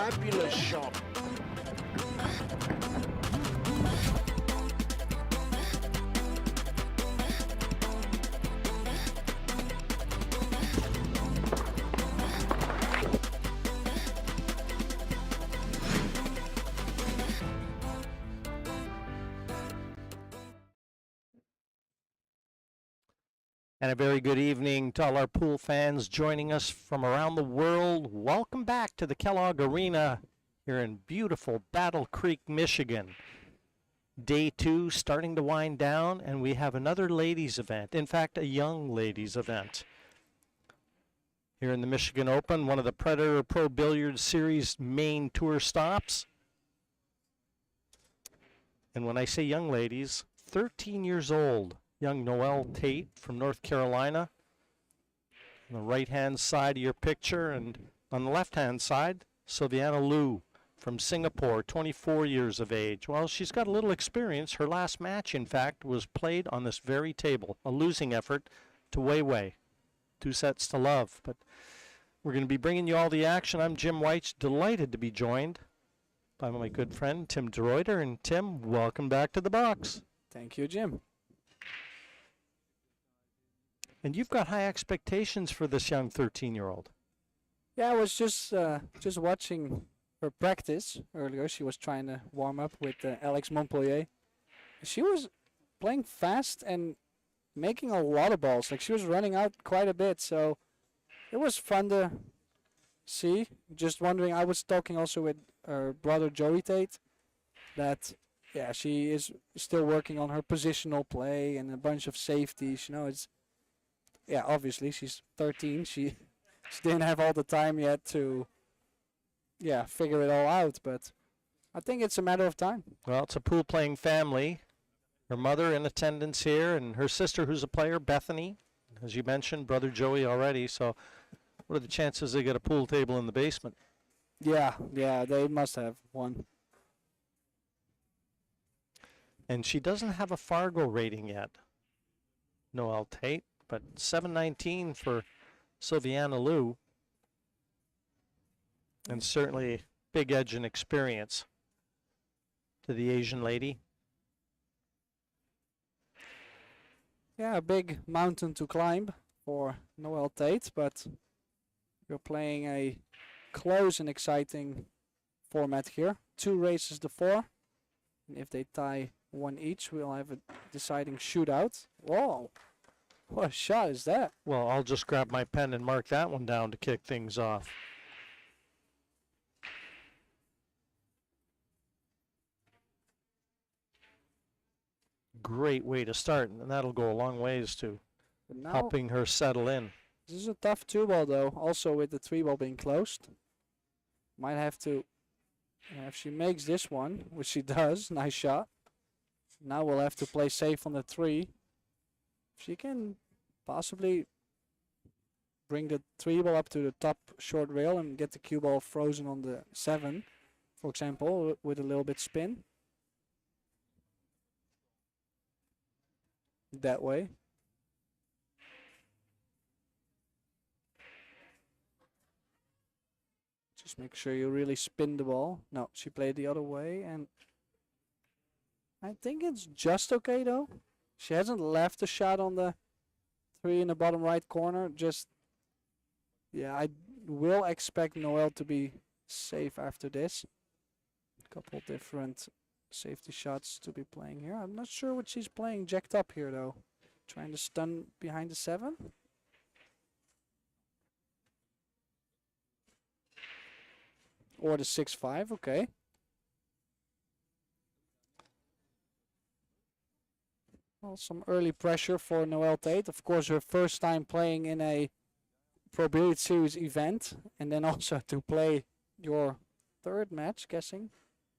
fabulous shot. And a very good evening to all our pool fans joining us from around the world. Welcome back to the Kellogg Arena here in beautiful Battle Creek, Michigan. Day 2 starting to wind down, and we have another ladies event. In fact, a young ladies event. Here in the Michigan Open, one of the Predator Pro Billiard Series main tour stops. And when I say young ladies, 13 years old. Young Noelle Tate from North Carolina. On the right-hand side of your picture, and on the left-hand side, Silviana Liu from Singapore, 24 years of age. Well, she's got a little experience. Her last match, in fact, was played on this very table, a losing effort to Wei Wei. 2-0. But we're going to be bringing you all the action. I'm Jim White, delighted to be joined by my good friend Tim DeReuter. And Tim, welcome back to the box. Thank you, Jim. And you've got high expectations for this young 13-year-old. Yeah, I was just watching her practice earlier. She was trying to warm up with Alex Montpellier. She was playing fast and making a lot of balls. Like, she was running out quite a bit, so it was fun to see. Just wondering, I was talking also with her brother Joey Tate, that yeah, she is still working on her positional play and a bunch of safeties. You know, it's yeah, obviously she's 13. She didn't have all the time yet to figure it all out, but I think it's a matter of time. Well, it's a pool playing family. Her mother in attendance here, and her sister who's a player, Bethany, as you mentioned, brother Joey already. So what are the chances they get a pool table in the basement? Yeah, they must have one. And she doesn't have a Fargo rating yet, Noelle Tate. But 719 for Silviana Liu. And certainly big edge and experience to the Asian lady. Yeah, a big mountain to climb for Noelle Tate, but you're playing a close and exciting format here. 2 races to 4. And if they tie 1 each, we'll have a deciding shootout. Whoa! What shot is that? Well, I'll just grab my pen and mark that one down to kick things off. Great way to start, and that'll go a long ways to helping her settle in. This is a tough 2-ball, though, also with the 3-ball being closed. Might have to, if she makes this one, which she does, nice shot. Now we'll have to play safe on the 3. She can possibly bring the 3-ball up to the top short rail and get the cue ball frozen on the 7, for example, with a little bit spin. That way. Just make sure you really spin the ball. No, she played the other way, and I think it's just okay, though. She hasn't left a shot on the 3 in the bottom right corner. Just, yeah, I will expect Noelle to be safe after this. A couple different safety shots to be playing here. I'm not sure what she's playing jacked up here, though. Trying to stun behind the 7. Or the 6-5, okay. Well, some early pressure for Noelle Tate. Of course, her first time playing in a Pro Billiard Series event. And then also to play your 3rd match, guessing.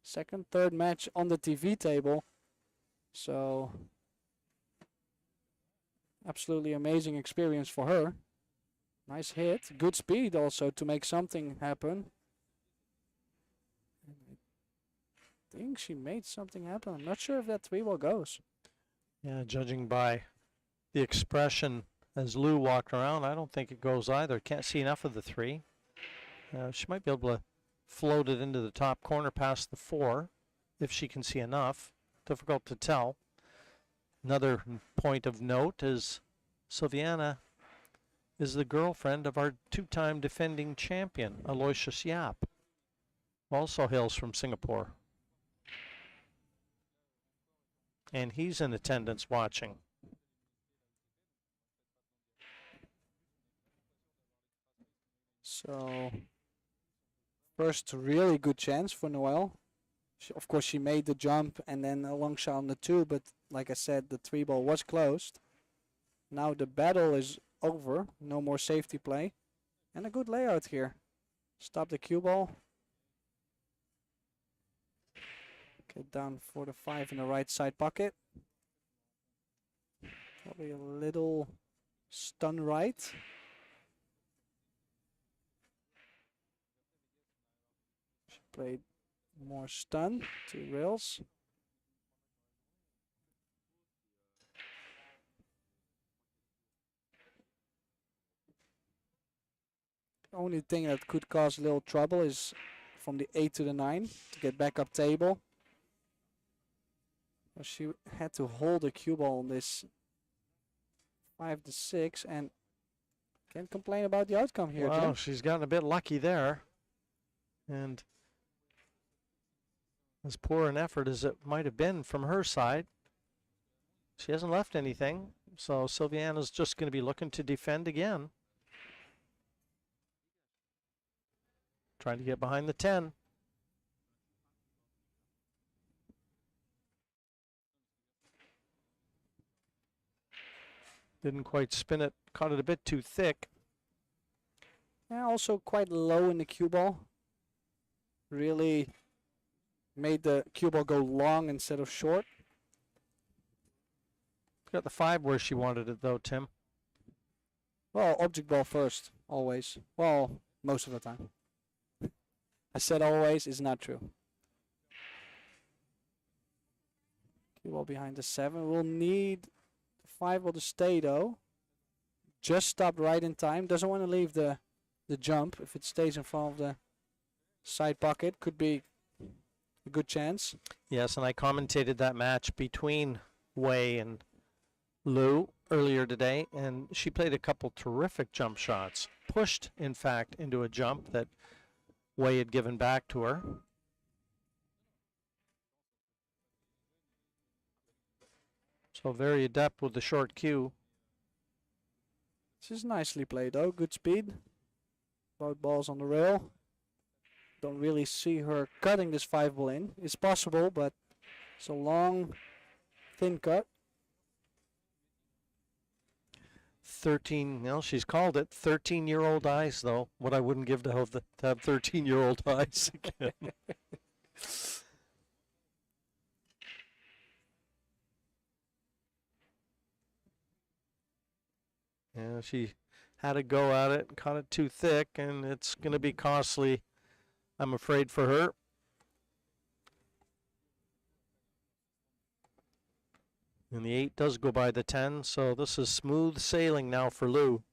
2nd, 3rd match on the TV table. So, absolutely amazing experience for her. Nice hit. Good speed also to make something happen. I think she made something happen. I'm not sure if that 3-ball goes. Yeah, judging by the expression as Liu walked around, I don't think it goes either. Can't see enough of the 3. She might be able to floated into the top corner past the 4, if she can see enough. Difficult to tell. Another point of note is Silviana is the girlfriend of our 2-time defending champion, Aloysius Yap. Also hails from Singapore. And he's in attendance watching. So, first really good chance for Noelle. Of course, she made the jump and then a long shot on the 2, but like I said, the 3 ball was closed. Now the battle is over. No more safety play. And a good layout here. Stop the cue ball. Get down for the 5 in the right side pocket. Probably a little stun right. She played more stun, 2 rails. The only thing that could cause a little trouble is from the 8 to the 9 to get back up table. She had to hold the cue ball on this 5 to 6 and can't complain about the outcome here. Well, Jim. she's gotten a bit lucky there. And as poor an effort as it might have been from her side, she hasn't left anything. So Silviana's just going to be looking to defend again. Trying to get behind the 10. Didn't quite spin it, caught it a bit too thick. Yeah, also quite low in the cue ball. Really made the cue ball go long instead of short. Got the 5 where she wanted it though, Tim. Well, object ball first, always. Well, most of the time. I said always is not true. Cue ball behind the 7. We'll need the 5 ball to stay though. Just stopped right in time. Doesn't want to leave the jump. If it stays in front of the side pocket, could be a good chance. Yes, and I commentated that match between Wei and Lou earlier today, and she played a couple terrific jump shots. Pushed, in fact, into a jump that Wei had given back to her. So very adept with the short cue. This is nicely played though. Good speed. Both balls on the rail. Don't really see her cutting this 5 ball in. It's possible, but it's a long, thin cut. 13, well, she's called it 13-year-old eyes, though. What I wouldn't give to have 13-year-old eyes again. Yeah, she had a go at it, caught it too thick, and it's going to be costly, I'm afraid, for her. And the 8 does go by the 10, so this is smooth sailing now for Lou.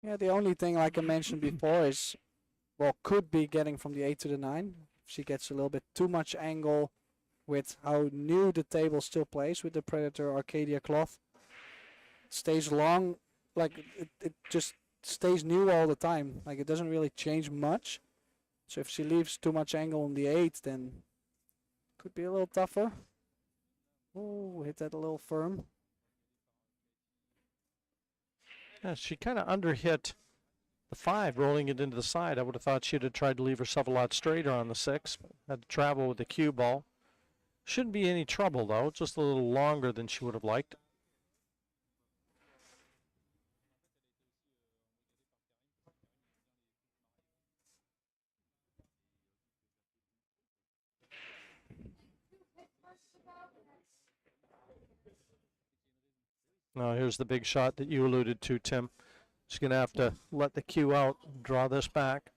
Yeah, the only thing, like I mentioned before, is, well, could be getting from the 8 to the 9. She gets a little bit too much angle with how new the table still plays with the Predator Arcadia Cloth. It stays long, like it just stays new all the time. Like it doesn't really change much. So if she leaves too much angle on the 8, then could be a little tougher. Oh, hit that a little firm. Yeah, she kind of underhit the 5, rolling it into the side. I would have thought she'd have tried to leave herself a lot straighter on the 6. Had to travel with the cue ball. Shouldn't be any trouble, though. Just a little longer than she would have liked. Now here's the big shot that you alluded to, Tim. She's going to have to let the cue out, draw this back.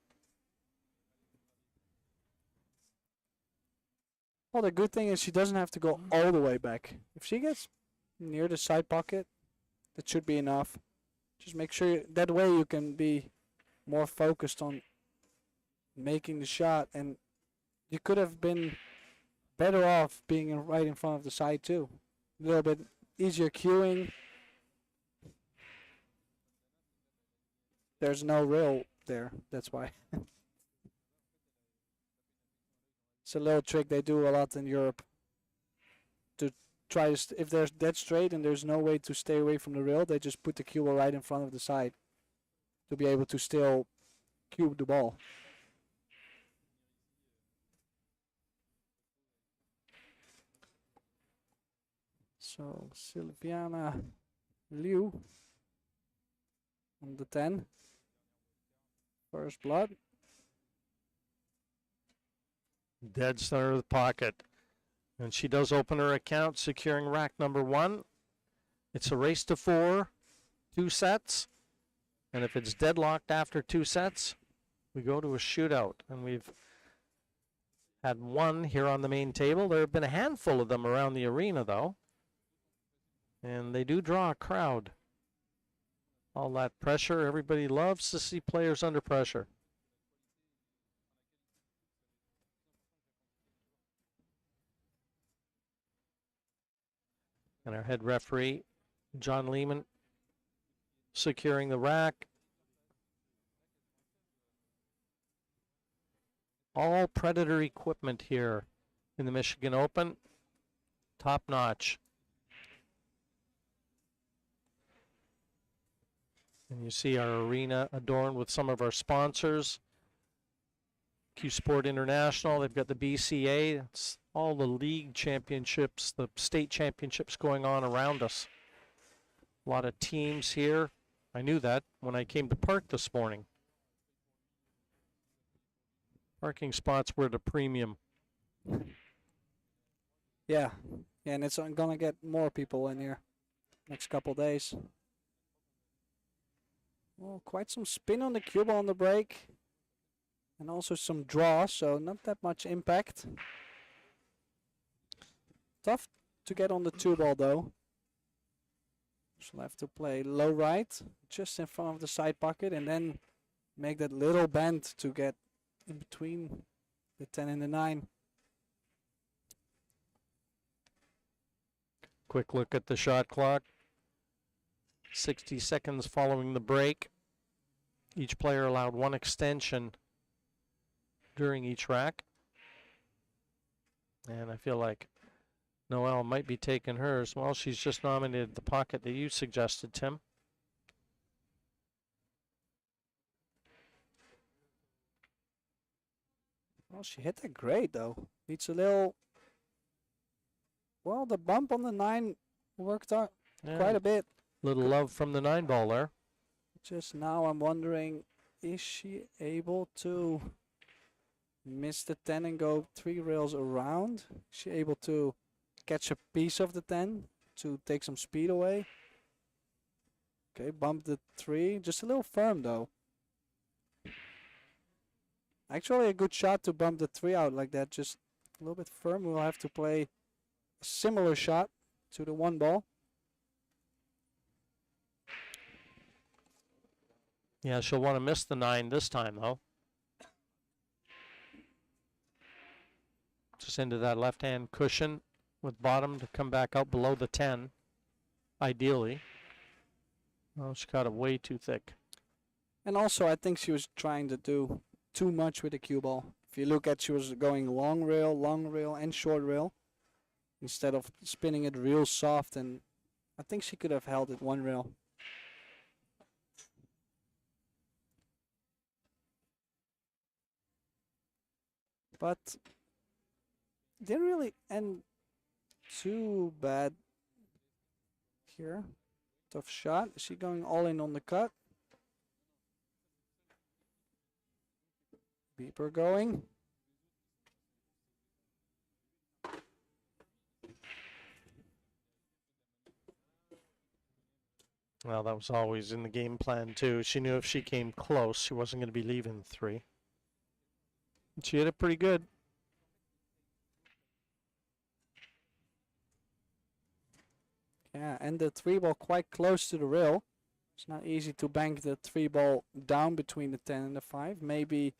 Well, the good thing is she doesn't have to go all the way back. If she gets near the side pocket, that should be enough. Just make sure that way you can be more focused on making the shot, and you could have been better off being right in front of the side too. A little bit easier cueing. There's no rail there, that's why. It's a little trick they do a lot in Europe. To try to, if they're dead straight and there's no way to stay away from the rail, they just put the cue ball right in front of the side to be able to still cue the ball. So Silviana Liu on the 10. First blood. Dead center of the pocket. And she does open her account, securing rack number 1. It's a race to 4, 2 sets. And if it's deadlocked after 2 sets, we go to a shootout. And we've had one here on the main table. There have been a handful of them around the arena, though. And they do draw a crowd. All that pressure, everybody loves to see players under pressure. And our head referee, John Lehman, securing the rack. All Predator equipment here in the Michigan Open. Top notch. And you see our arena adorned with some of our sponsors. Q Sport International, they've got the BCA. It's all the league championships, the state championships going on around us. A lot of teams here. I knew that when I came to park this morning. Parking spots were at a premium. Yeah, and it's gonna get more people in here next couple days. Well, quite some spin on the cue ball on the break. And also some draw, so not that much impact. Tough to get on the 2 ball though. She'll have to play low right, just in front of the side pocket, and then make that little bend to get in between the 10 and the 9. Quick look at the shot clock. 60 seconds following the break. Each player allowed 1 extension during each rack. And I feel like Noelle might be taking hers. Well, she's just nominated the pocket that you suggested, Tim. Well, she hit that great though. Needs a little. Well, the bump on the 9 worked out quite a bit. Little love from the 9 ball there. Just now I'm wondering, is she able to miss the 10 and go 3 rails around? Is she able to catch a piece of the 10 to take some speed away? Okay, bump the 3. Just a little firm though. Actually a good shot to bump the 3 out like that. Just a little bit firm. We'll have to play a similar shot to the 1 ball. Yeah, she'll want to miss the 9 this time, though. Just into that left-hand cushion with bottom to come back out below the 10, ideally. Oh, she got it way too thick. And also, I think she was trying to do too much with the cue ball. If you look at, she was going long rail, and short rail, instead of spinning it real soft. And I think she could have held it 1 rail. But didn't really end too bad here. Tough shot. Is she going all in on the cut? Beeper going. Well, that was always in the game plan, too. She knew if she came close, she wasn't going to be leaving 3. And she hit it pretty good. Yeah, and the 3-ball quite close to the rail. It's not easy to bank the 3-ball down between the 10 and the 5. Maybe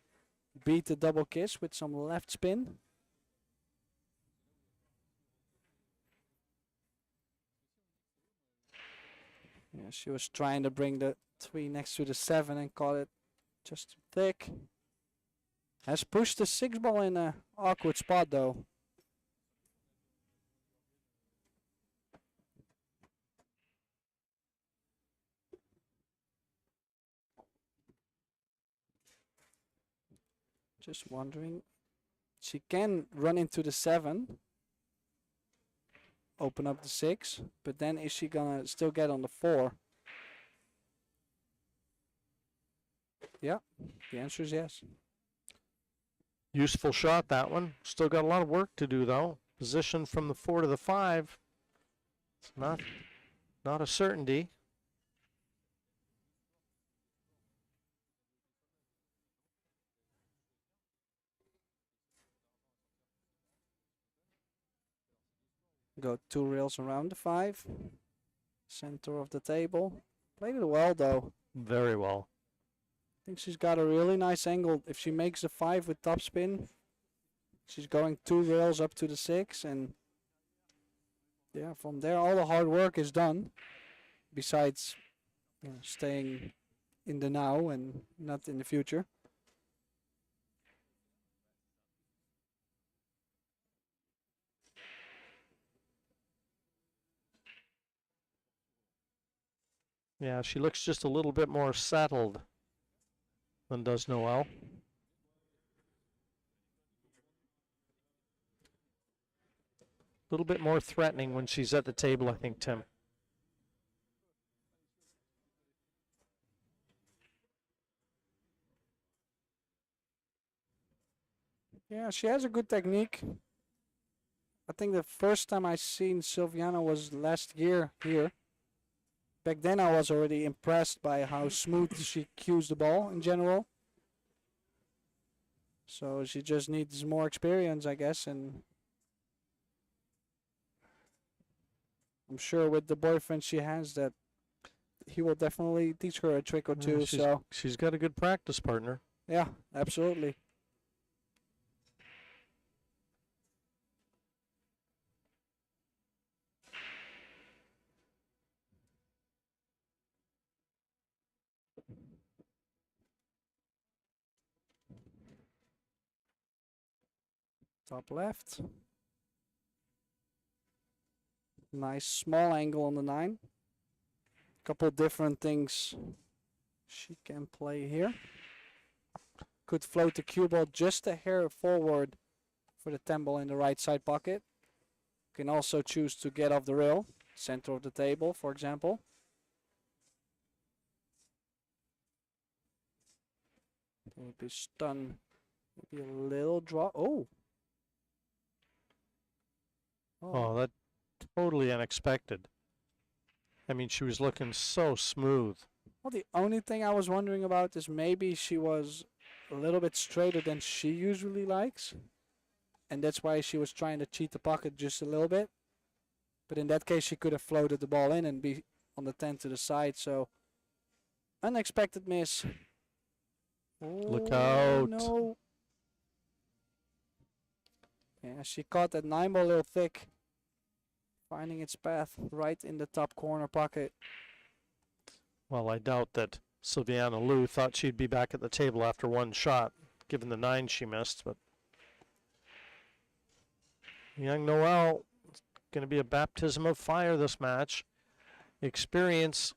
beat the double kiss with some left spin. Yeah, she was trying to bring the 3 next to the 7 and caught it just too thick. Has pushed the 6-ball in an awkward spot though. Just wondering. She can run into the 7. Open up the 6. But then is she gonna still get on the 4? Yeah, the answer is yes. Useful shot, that one. Still got a lot of work to do, though. Position from the 4 to the 5. It's not a certainty. Go 2 rails around the 5. Center of the table. Played it well though. Very well. I think she's got a really nice angle. If she makes the 5 with topspin, she's going 2 rails up to the 6, and yeah, from there all the hard work is done. Besides, you know, staying in the now and not in the future. Yeah, she looks just a little bit more settled than does Noelle. A little bit more threatening when she's at the table, I think, Tim. Yeah, she has a good technique. I think the first time I seen Silviana was last year here. Back then I was already impressed by how smooth she cues the ball in general. So she just needs more experience, I guess, and I'm sure with the boyfriend she has that he will definitely teach her a trick or two. She's got a good practice partner. Yeah, absolutely. Top left. Nice small angle on the 9. Couple different things she can play here. Could float the cue ball just a hair forward for the 10 ball in the right side pocket. Can also choose to get off the rail, center of the table, for example. Maybe stun, maybe a little draw. Oh. Oh, that totally unexpected. I mean, she was looking so smooth. Well, the only thing I was wondering about is maybe she was a little bit straighter than she usually likes. And that's why she was trying to cheat the pocket just a little bit. But in that case, she could have floated the ball in and be on the 10 to the side. So, unexpected miss. Oh, Look out. No. Yeah, she caught that 9 ball a little thick. Finding its path right in the top corner pocket. Well, I doubt that Silviana Liu thought she'd be back at the table after one shot, given the 9 she missed. But young Noelle, it's going to be a baptism of fire this match. Experience.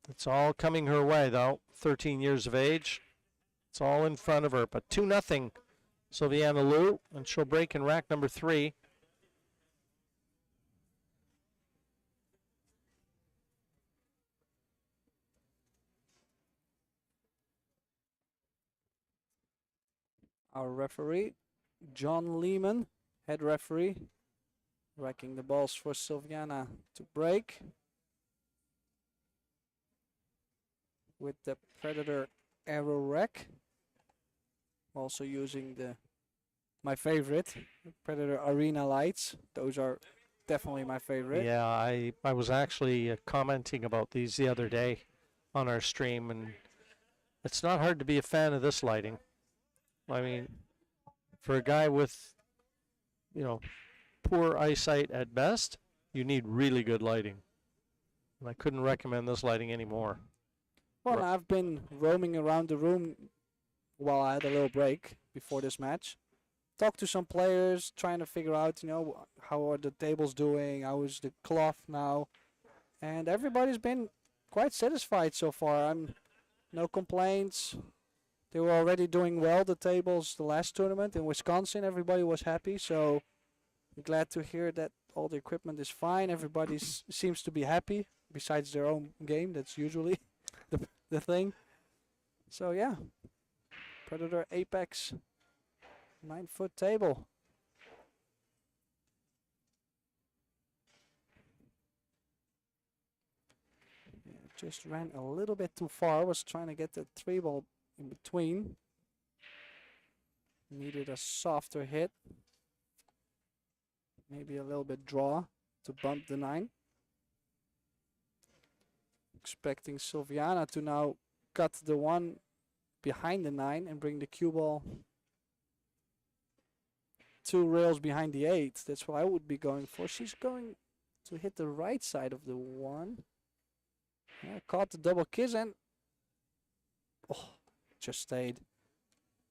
It's all coming her way, though. 13 years of age. It's all in front of her. But 2-0 Silviana Liu, and she'll break in rack number 3. Our referee, John Lehman, head referee. Wrecking the balls for Silviana to break. With the Predator Arrow Rack. Also using my favorite, Predator Arena lights. Those are definitely my favorite. Yeah, I was actually commenting about these the other day on our stream, and it's not hard to be a fan of this lighting. I mean, for a guy with, you know, poor eyesight at best, you need really good lighting. And I couldn't recommend this lighting anymore. Well, I've been roaming around the room while I had a little break before this match. Talked to some players, trying to figure out, you know, how are the tables doing, how is the cloth now, and everybody's been quite satisfied so far. No complaints. They were already doing well, the tables, the last tournament in Wisconsin. Everybody was happy, so I'm glad to hear that all the equipment is fine. Everybody seems to be happy, besides their own game. That's usually the thing. So yeah, Predator Apex 9-foot table. Yeah, just ran a little bit too far. Was trying to get the 3-ball in between. Needed a softer hit. Maybe a little bit draw to bump the 9. Expecting Silviana to now cut the 1 behind the 9 and bring the cue ball 2 rails behind the 8. That's what I would be going for. She's going to hit the right side of the 1. Yeah, caught the double kiss and just stayed.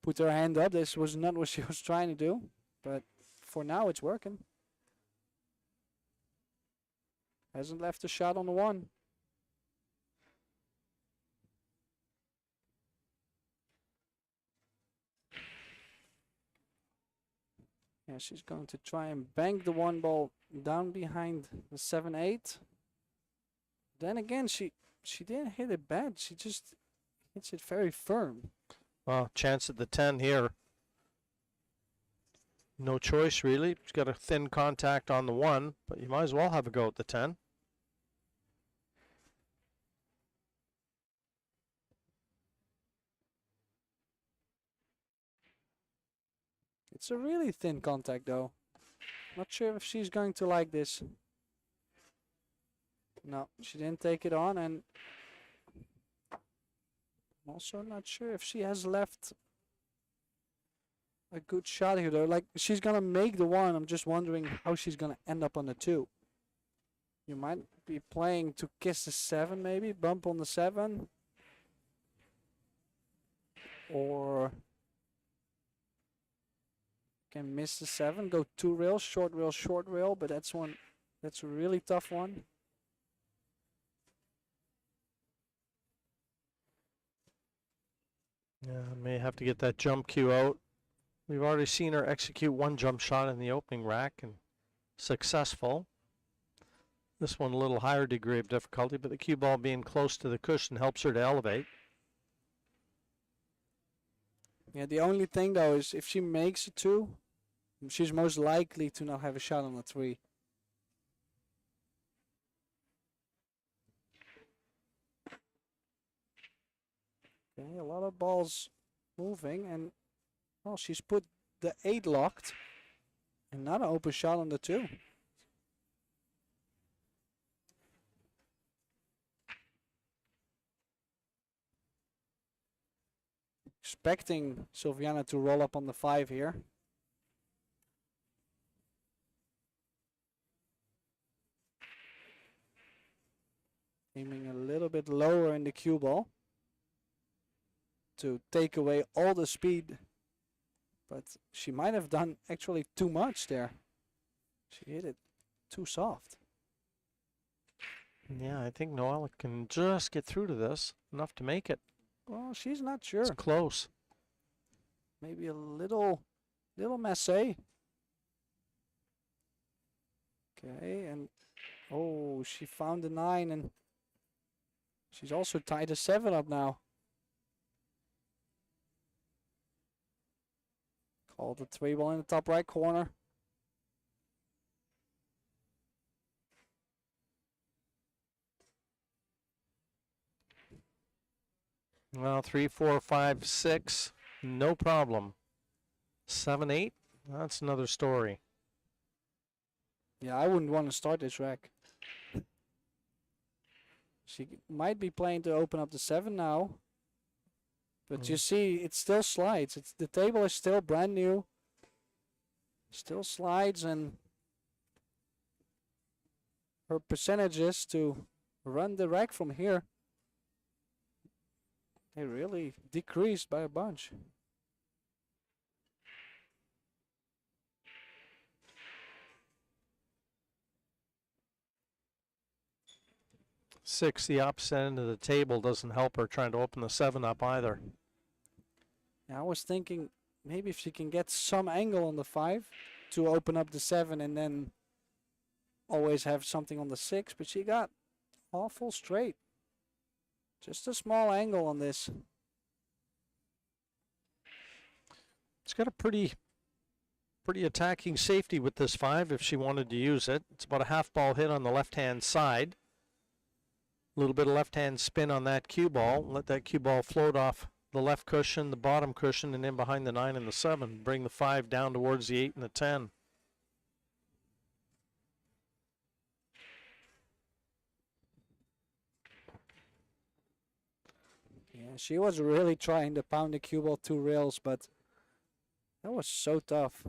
Put her hand up. This was not what she was trying to do, but for now it's working. Hasn't left a shot on the 1. Yeah, she's going to try and bank the 1 ball down behind the 7-8. Then again, she didn't hit it bad. She just hits it very firm. Well, chance at the 10 here. No choice, really. She's got a thin contact on the 1, but you might as well have a go at the 10. It's a really thin contact, though. Not sure if she's going to like this. No, she didn't take it on, and I'm also not sure if she has left a good shot here, though. Like, she's going to make the 1. I'm just wondering how she's going to end up on the 2. You might be playing to kiss the 7, maybe. Bump on the 7. Or can miss the 7. Go 2 rails, short rail. But that's a really tough one. Yeah, may have to get that jump cue out. We've already seen her execute 1 jump shot in the opening rack and successful. This one a little higher degree of difficulty, but the cue ball being close to the cushion helps her to elevate. Yeah, the only thing though is if she makes a 2, she's most likely to not have a shot on the 3. Okay, a lot of balls moving, and well, she's put the 8 locked, and not an open shot on the 2. Expecting Silviana to roll up on the 5 here. Aiming a little bit lower in the cue ball to take away all the speed, but she might have done actually too much there. She hit it too soft. Yeah, I think Noelle can just get through to this, enough to make it. Well, she's not sure. It's close. Maybe a little massé. Okay, and oh, she found the 9, and she's also tied a 7 up now. Call the 3 ball in the top right corner. Well, 3, 4, 5, 6, no problem. 7, 8, that's another story. Yeah, I wouldn't want to start this rack. She might be playing to open up the 7 now. But you see, it still slides. The table is still brand new. Still slides, and her percentages to run the rack from here, they really decreased by a bunch. Six, the opposite end of the table doesn't help her trying to open the 7 up either. Yeah, I was thinking maybe if she can get some angle on the 5 to open up the 7 and then always have something on the 6, but she got awful straight. Just a small angle on this. It's got a pretty attacking safety with this 5 if she wanted to use it. It's about a half ball hit on the left-hand side. A little bit of left-hand spin on that cue ball. Let that cue ball float off the left cushion, the bottom cushion, and in behind the 9 and the 7. Bring the 5 down towards the 8 and the 10. Yeah, she was really trying to pound the cue ball 2 rails, but that was so tough.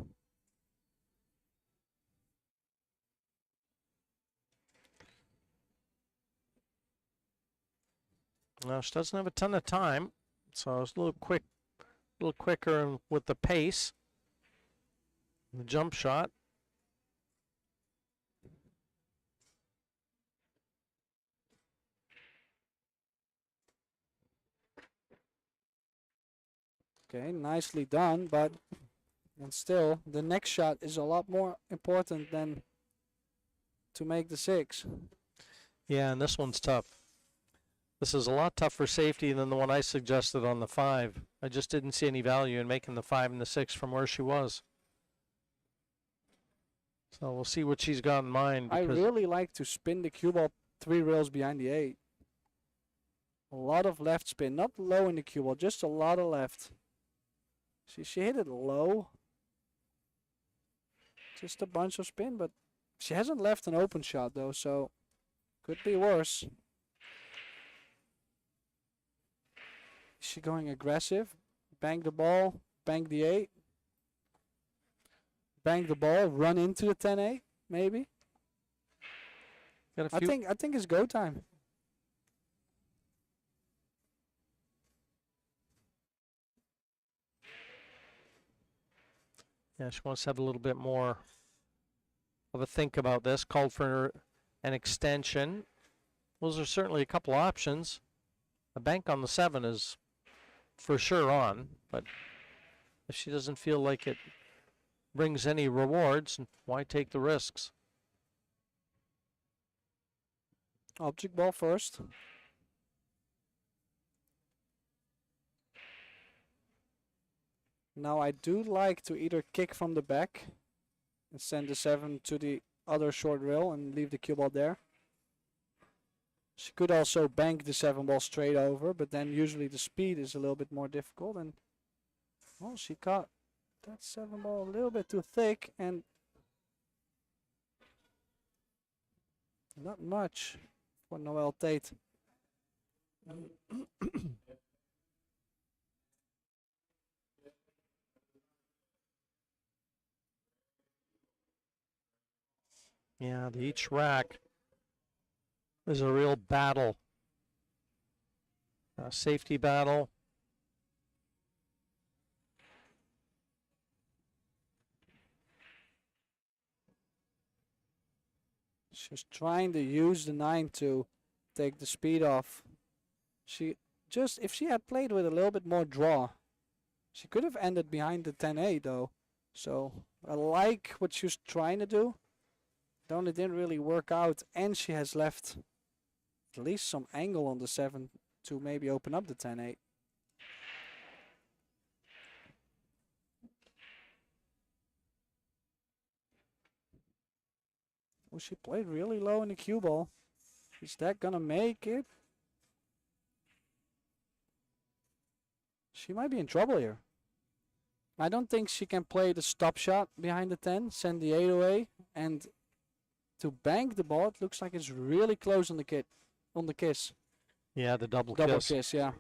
Now she doesn't have a ton of time, so it's a little quicker with the pace. The jump shot. Okay, nicely done, but and still the next shot is a lot more important than to make the 6. Yeah, and this one's tough. This is a lot tougher safety than the one I suggested on the 5. I just didn't see any value in making the 5 and the 6 from where she was. So we'll see what she's got in mind. I really like to spin the cue ball 3 rails behind the 8. A lot of left spin, not low in the cue ball, just a lot of left. She hit it low. Just a bunch of spin, but she hasn't left an open shot though, so could be worse. Is she going aggressive? Bank the ball, bank the 8. Bank the ball, run into the 10-8, maybe. Got a I few. think it's go time. Yeah, she wants to have a little bit more of a think about this. Called for an extension. Those are certainly a couple options. A bank on the 7 is for sure on, but if she doesn't feel like it brings any rewards, why take the risks? Object ball first. Now I do like to either kick from the back and send the 7 to the other short rail and leave the cue ball there. She could also bank the 7 ball straight over, but then usually the speed is a little bit more difficult. And well, she caught that 7 ball a little bit too thick and not much for Noelle Tate. Yeah, each rack is a real battle. A safety battle. She's trying to use the 9 to take the speed off. She just, if she had played with a little bit more draw, she could have ended behind the 10-8 though. So I like what she was trying to do. It only didn't really work out, and she has left at least some angle on the 7 to maybe open up the 10-8. Well, she played really low in the cue ball. Is that gonna make it? She might be in trouble here. I don't think she can play the stop shot behind the 10, send the 8 away, and to bank the ball. It looks like it's really close on the kiss. Yeah, the double Kiss, yeah.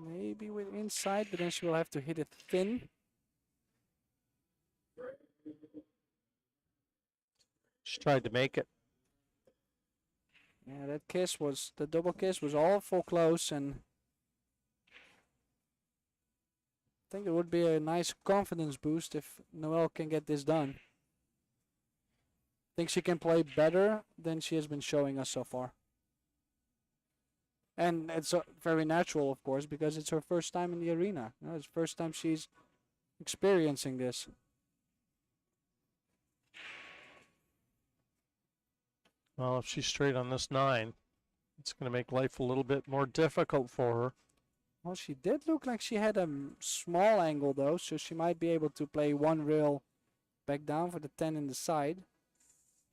Maybe with inside, but then she will have to hit it thin. She tried to make it. Yeah, the double kiss was awful close, and I think it would be a nice confidence boost if Noelle can get this done. I think she can play better than she has been showing us so far. And it's very natural, of course, because it's her first time in the arena. You know, it's the first time she's experiencing this. Well, if she's straight on this 9, it's going to make life a little bit more difficult for her. Well, she did look like she had a small angle, though, so she might be able to play one rail back down for the 10 in the side.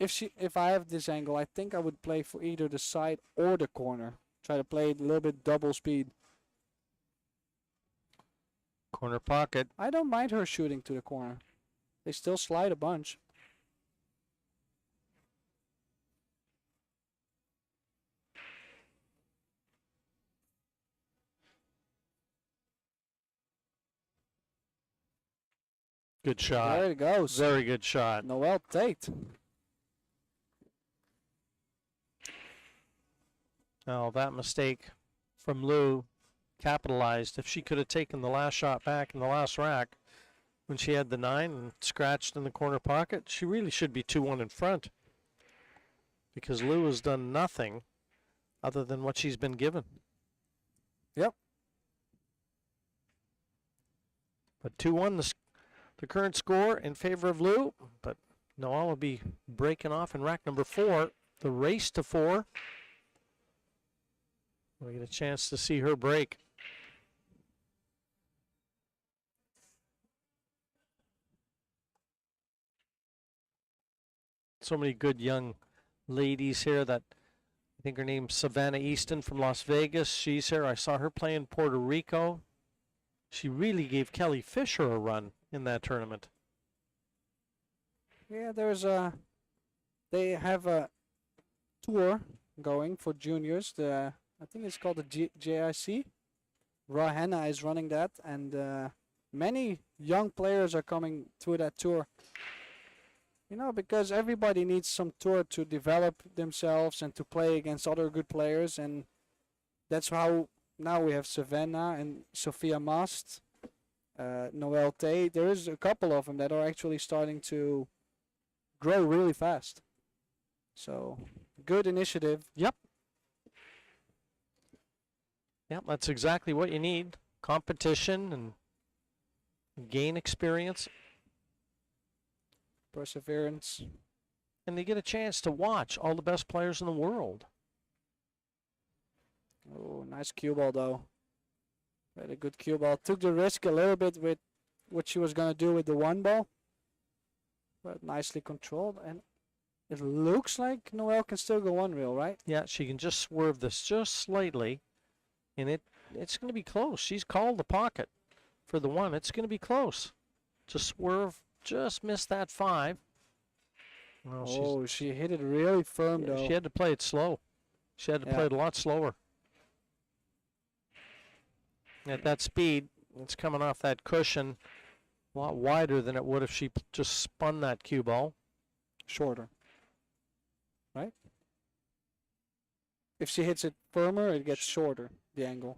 If I have this angle, I think I would play for either the side or the corner. Try to play it a little bit double speed. Corner pocket. I don't mind her shooting to the corner. They still slide a bunch. Good shot. There it goes. Very good shot. Noelle Tate. Now that mistake from Lou capitalized. If she could have taken the last shot back in the last rack when she had the 9 and scratched in the corner pocket, she really should be 2-1 in front. Because Lou has done nothing other than what she's been given. Yep. But 2-1 the current score in favor of Lou. But Noelle will be breaking off in rack number 4. The race to 4. We get a chance to see her break. So many good young ladies here that I think her name's Savannah Easton from Las Vegas. She's here. I saw her play in Puerto Rico. She really gave Kelly Fisher a run in that tournament. Yeah, they have a tour going for juniors. I think it's called the JIC. Raw Henna is running that, and many young players are coming to that tour. You know, because everybody needs some tour to develop themselves and to play against other good players, and that's how now we have Savannah and Sophia Mast, Noelle Tate. There is a couple of them that are actually starting to grow really fast. So, good initiative. Yep. Yep, that's exactly what you need. Competition and gain experience. Perseverance. And they get a chance to watch all the best players in the world. Oh, nice cue ball, though. Very good cue ball. Took the risk a little bit with what she was going to do with the 1 ball. But nicely controlled. And it looks like Noelle can still go 1 reel, right? Yeah, she can just swerve this just slightly. And it's going to be close. She's called the pocket for the 1. It's going to be close. Just swerve, just missed that 5. Well, she hit it really firm, though. She had to play it slow. She had to play it a lot slower. At that speed, it's coming off that cushion a lot wider than it would if she just spun that cue ball. Shorter. Right? If she hits it firmer, it gets shorter, the angle.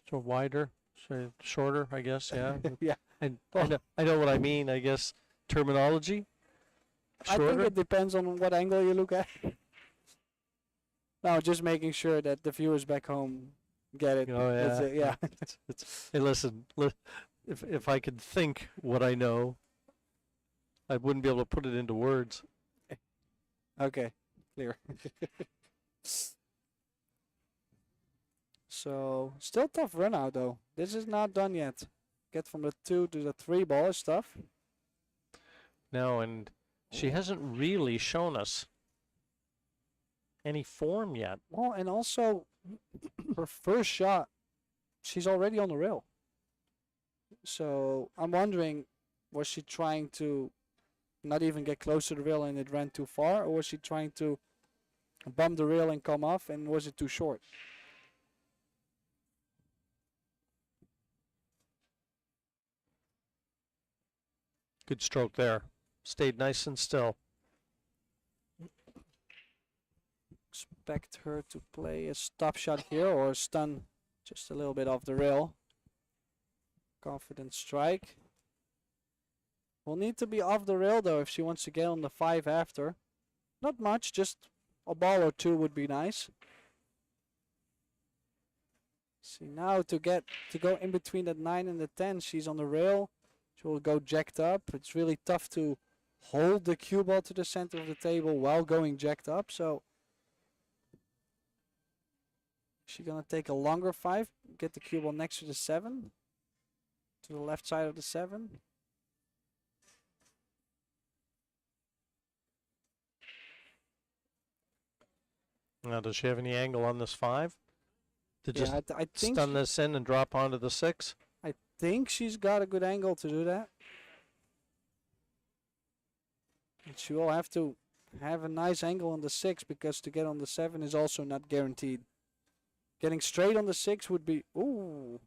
So wider, so shorter, I guess, yeah. Yeah. And I know what I mean, I guess, terminology. Shorter? I think it depends on what angle you look at. No, just making sure that the viewers back home get it. Oh, yeah. Yeah. Hey, listen, if I could think what I know, I wouldn't be able to put it into words. Okay, clear. So, still tough run out, though. This is not done yet. Get from the 2 to the 3 ball is tough. No, and she hasn't really shown us any form yet. Well, and also her first shot, she's already on the rail. So I'm wondering, was she trying to not even get close to the rail and it ran too far, or was she trying to bump the rail and come off, and was it too short? Good stroke there. Stayed nice and still. Expect her to play a stop shot here or stun just a little bit off the rail. Confident strike. Will need to be off the rail though if she wants to get on the 5 after. Not much, just a ball or two would be nice. See, now to go in between that 9 and the 10, she's on the rail. She will go jacked up. It's really tough to hold the cue ball to the center of the table while going jacked up. So she's gonna take a longer 5, get the cue ball next to the 7, to the left side of the 7. Now, does she have any angle on this 5? To just I think stun this in and drop onto the 6? I think she's got a good angle to do that. And she will have to have a nice angle on the 6 because to get on the 7 is also not guaranteed. Getting straight on the 6 would be, ooh.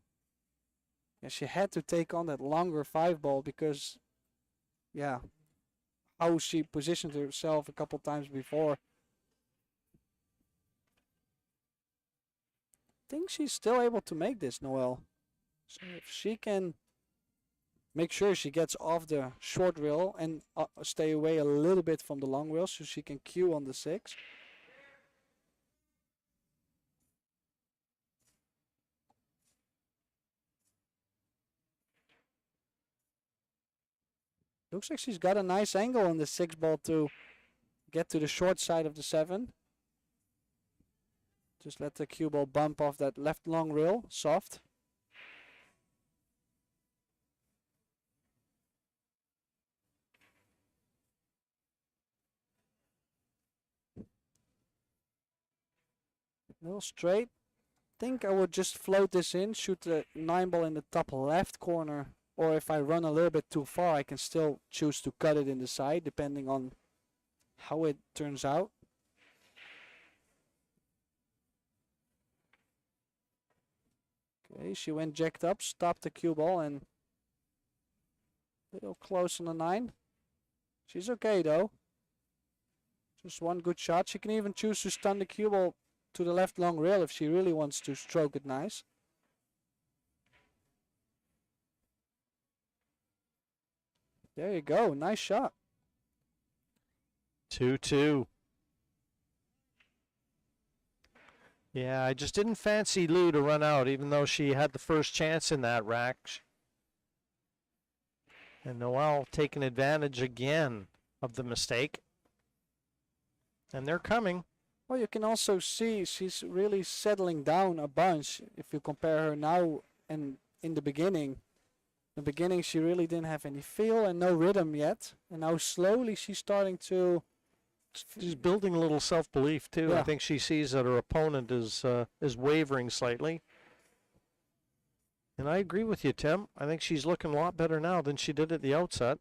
Yeah, she had to take on that longer 5 ball because, yeah, how she positioned herself a couple times before. I think she's still able to make this, Noelle. So if she can make sure she gets off the short rail and stay away a little bit from the long rail so she can cue on the 6. Looks like she's got a nice angle on the 6 ball to get to the short side of the 7. Just let the cue ball bump off that left long rail, soft. A little straight. Think I would just float this in, shoot the 9 ball in the top left corner, or if I run a little bit too far, I can still choose to cut it in the side, depending on how it turns out. Okay, she went jacked up, stopped the cue ball, and a little close on the 9. She's okay though. Just one good shot. She can even choose to stun the cue ball to the left long rail if she really wants to stroke it nice. There you go, nice shot. 2-2. Yeah, I just didn't fancy Lou to run out, even though she had the first chance in that rack. And Noelle taking advantage again of the mistake. And they're coming. Well, you can also see she's really settling down a bunch if you compare her now and in the beginning. In the beginning, she really didn't have any feel and no rhythm yet. And now slowly she's starting to... She's building a little self-belief too. Yeah. I think she sees that her opponent is wavering slightly. And I agree with you, Tim. I think she's looking a lot better now than she did at the outset.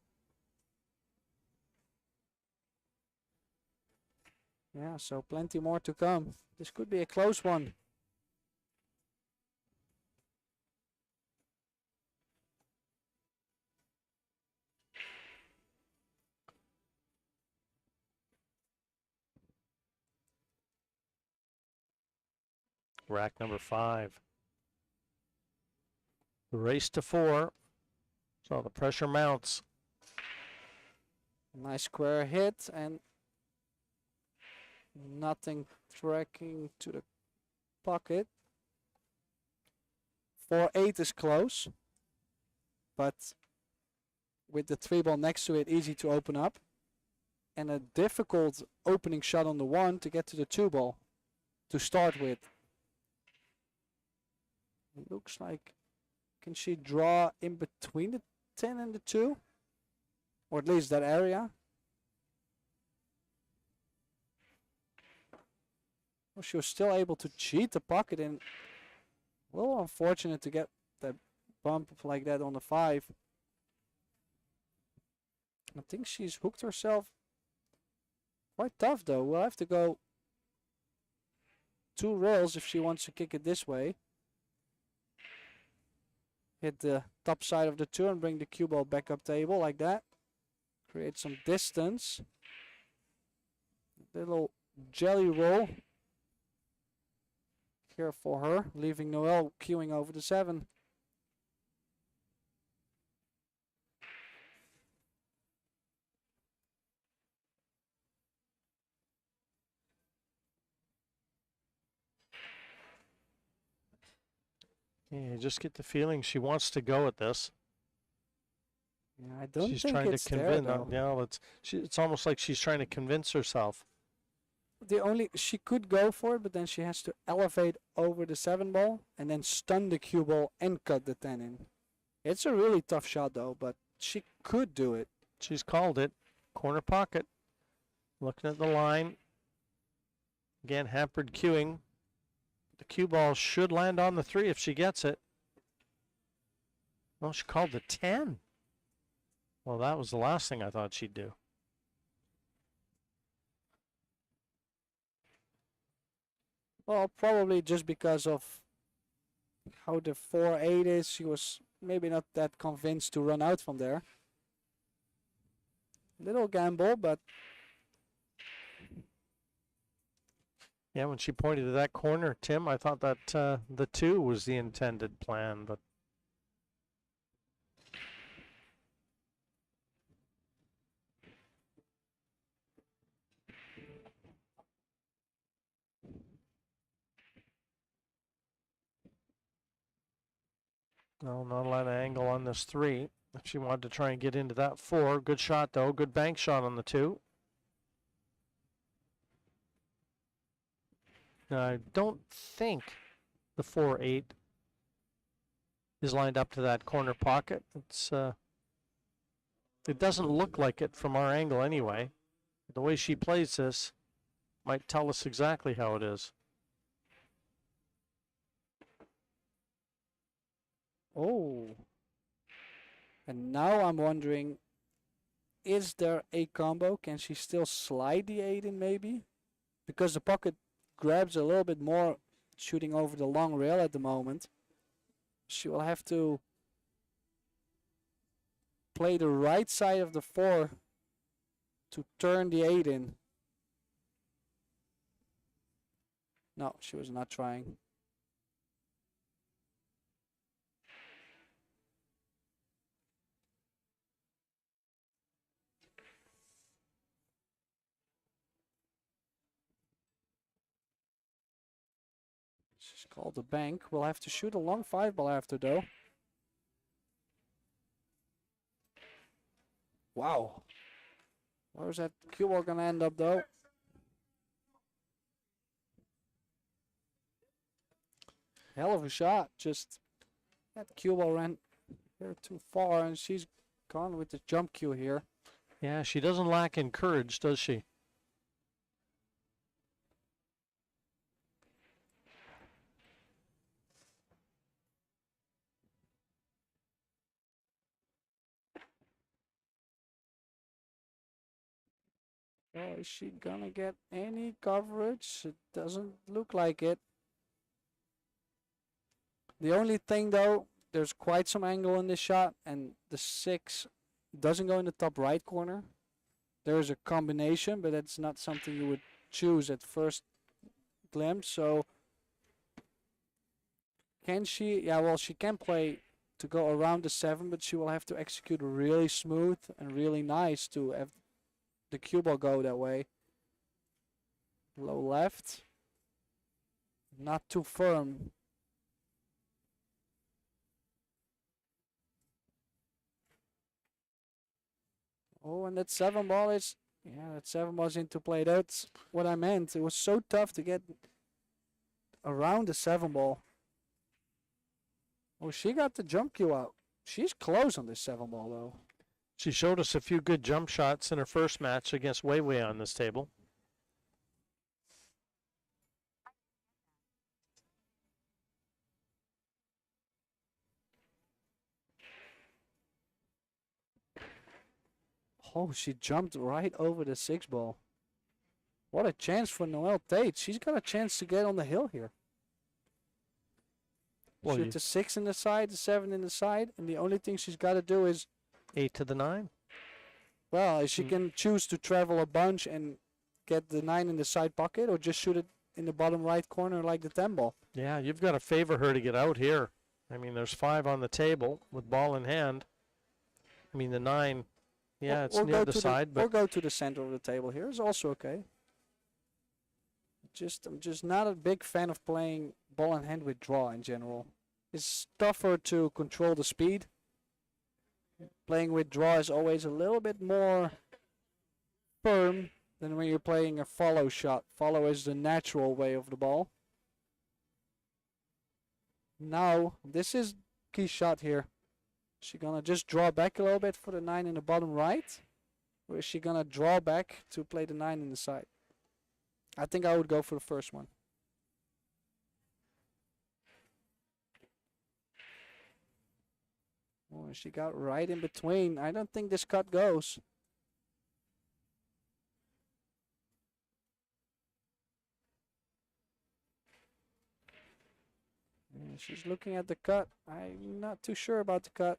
Yeah, so plenty more to come. This could be a close one. Rack number 5. The race to 4. So the pressure mounts. Nice square hit and nothing tracking to the pocket. 4-8 is close, but with the 3 ball next to it, easy to open up. And a difficult opening shot on the 1 to get to the 2 ball to start with. It looks like, can she draw in between the 10 and the 2? Or at least that area. Well, she was still able to cheat the pocket, and a little unfortunate to get that bump like that on the 5. I think she's hooked herself quite tough though. We'll have to go 2 rails if she wants to kick it this way. Hit the top side of the 2 and bring the cue ball back up table like that. Create some distance. Little jelly roll here for her, leaving Noelle queuing over the 7. Yeah, you just get the feeling she wants to go at this. Yeah, I don't She's think trying it's to there convince. though. Yeah, it's almost like she's trying to convince herself. She could go for it, but then she has to elevate over the 7 ball and then stun the cue ball and cut the 10 in. It's a really tough shot though, but she could do it. She's called it. Corner pocket. Looking at the line. Again, hampered queuing. The cue ball should land on the 3 if she gets it. Well, she called the 10. Well, that was the last thing I thought she'd do. Well, probably just because of how the 4-8 is, she was maybe not that convinced to run out from there. Little gamble, but Yeah, when she pointed to that corner, Tim, I thought that the 2 was the intended plan, but no, not a lot of angle on this 3. If she wanted to try and get into that 4, good shot though, good bank shot on the 2. Now, I don't think the 4-8 is lined up to that corner pocket. It doesn't look like it from our angle anyway. The way she plays this might tell us exactly how it is. oh. And now I'm wondering, is there a combo? Can she still slide the 8 in maybe? Because the pocket grabs a little bit more shooting over the long rail at the moment. She will have to play the right side of the 4 to turn the 8 in. No, she was not trying. She's called the bank. We'll have to shoot a long 5 ball after though. Wow. Where's that cue ball gonna end up though? Hell of a shot. Just that cue ball ran here too far and she's gone with the jump cue here. Yeah, she doesn't lack in courage, does she? Oh, is she gonna get any coverage? It doesn't look like it. The only thing though, there's quite some angle in this shot and the 6 doesn't go in the top right corner. There's a combination, but that's not something you would choose at first glimpse. So can she? Yeah, well, she can play to go around the 7, but she will have to execute really smooth and really nice to have the cue ball go that way. Low left. Not too firm. Oh, and that 7 ball is, yeah, that 7 ball's into play. That's what I meant. It was so tough to get around the 7 ball. Oh, she got the jump cue out. She's close on this 7 ball, though. She showed us a few good jump shots in her first match against Weiwei on this table. Oh, she jumped right over the 6 ball. What a chance for Noelle Tate. She's got a chance to get on the hill here. Well, Shoot the 6 in the side, the 7 in the side, and the only thing she's got to do is, 8 to the 9. well, she can choose to travel a bunch and get the 9 in the side pocket, or just shoot it in the bottom right corner like the 10 ball. Yeah, you've got to favor her to get out here. I mean, there's 5 on the table with ball in hand. I mean, the 9, yeah, it's near the side, but or go to the center of the table here is also okay. I'm just not a big fan of playing ball in hand with draw in general. It's tougher to control the speed. Playing with draw is always a little bit more firm than when you're playing a follow shot. Follow is the natural way of the ball. Now, this is key shot here. Is she gonna just draw back a little bit for the 9 in the bottom right? Or is she gonna draw back to play the 9 in the side? I think I would go for the first one. Oh, she got right in between. I don't think this cut goes. Yeah, she's looking at the cut. I'm not too sure about the cut.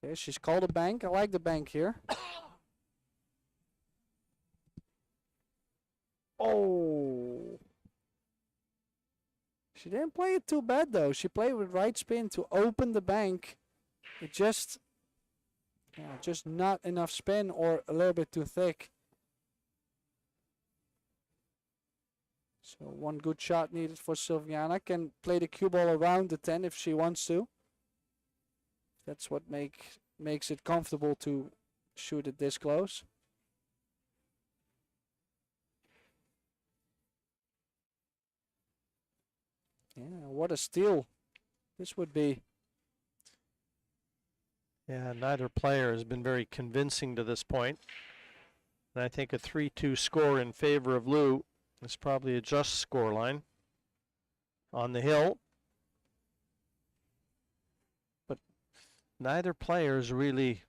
Okay, she's called a bank. I like the bank here. Oh. She didn't play it too bad though. She played with right spin to open the bank. It just not enough spin or a little bit too thick. So one good shot needed for Silviana. Can play the cue ball around the 10 if she wants to. That's what makes it comfortable to shoot it this close. Yeah, what a steal this would be. yeah, neither player has been very convincing to this point. And I think a 3-2 score in favor of Lou is probably a just scoreline on the hill. But neither player has really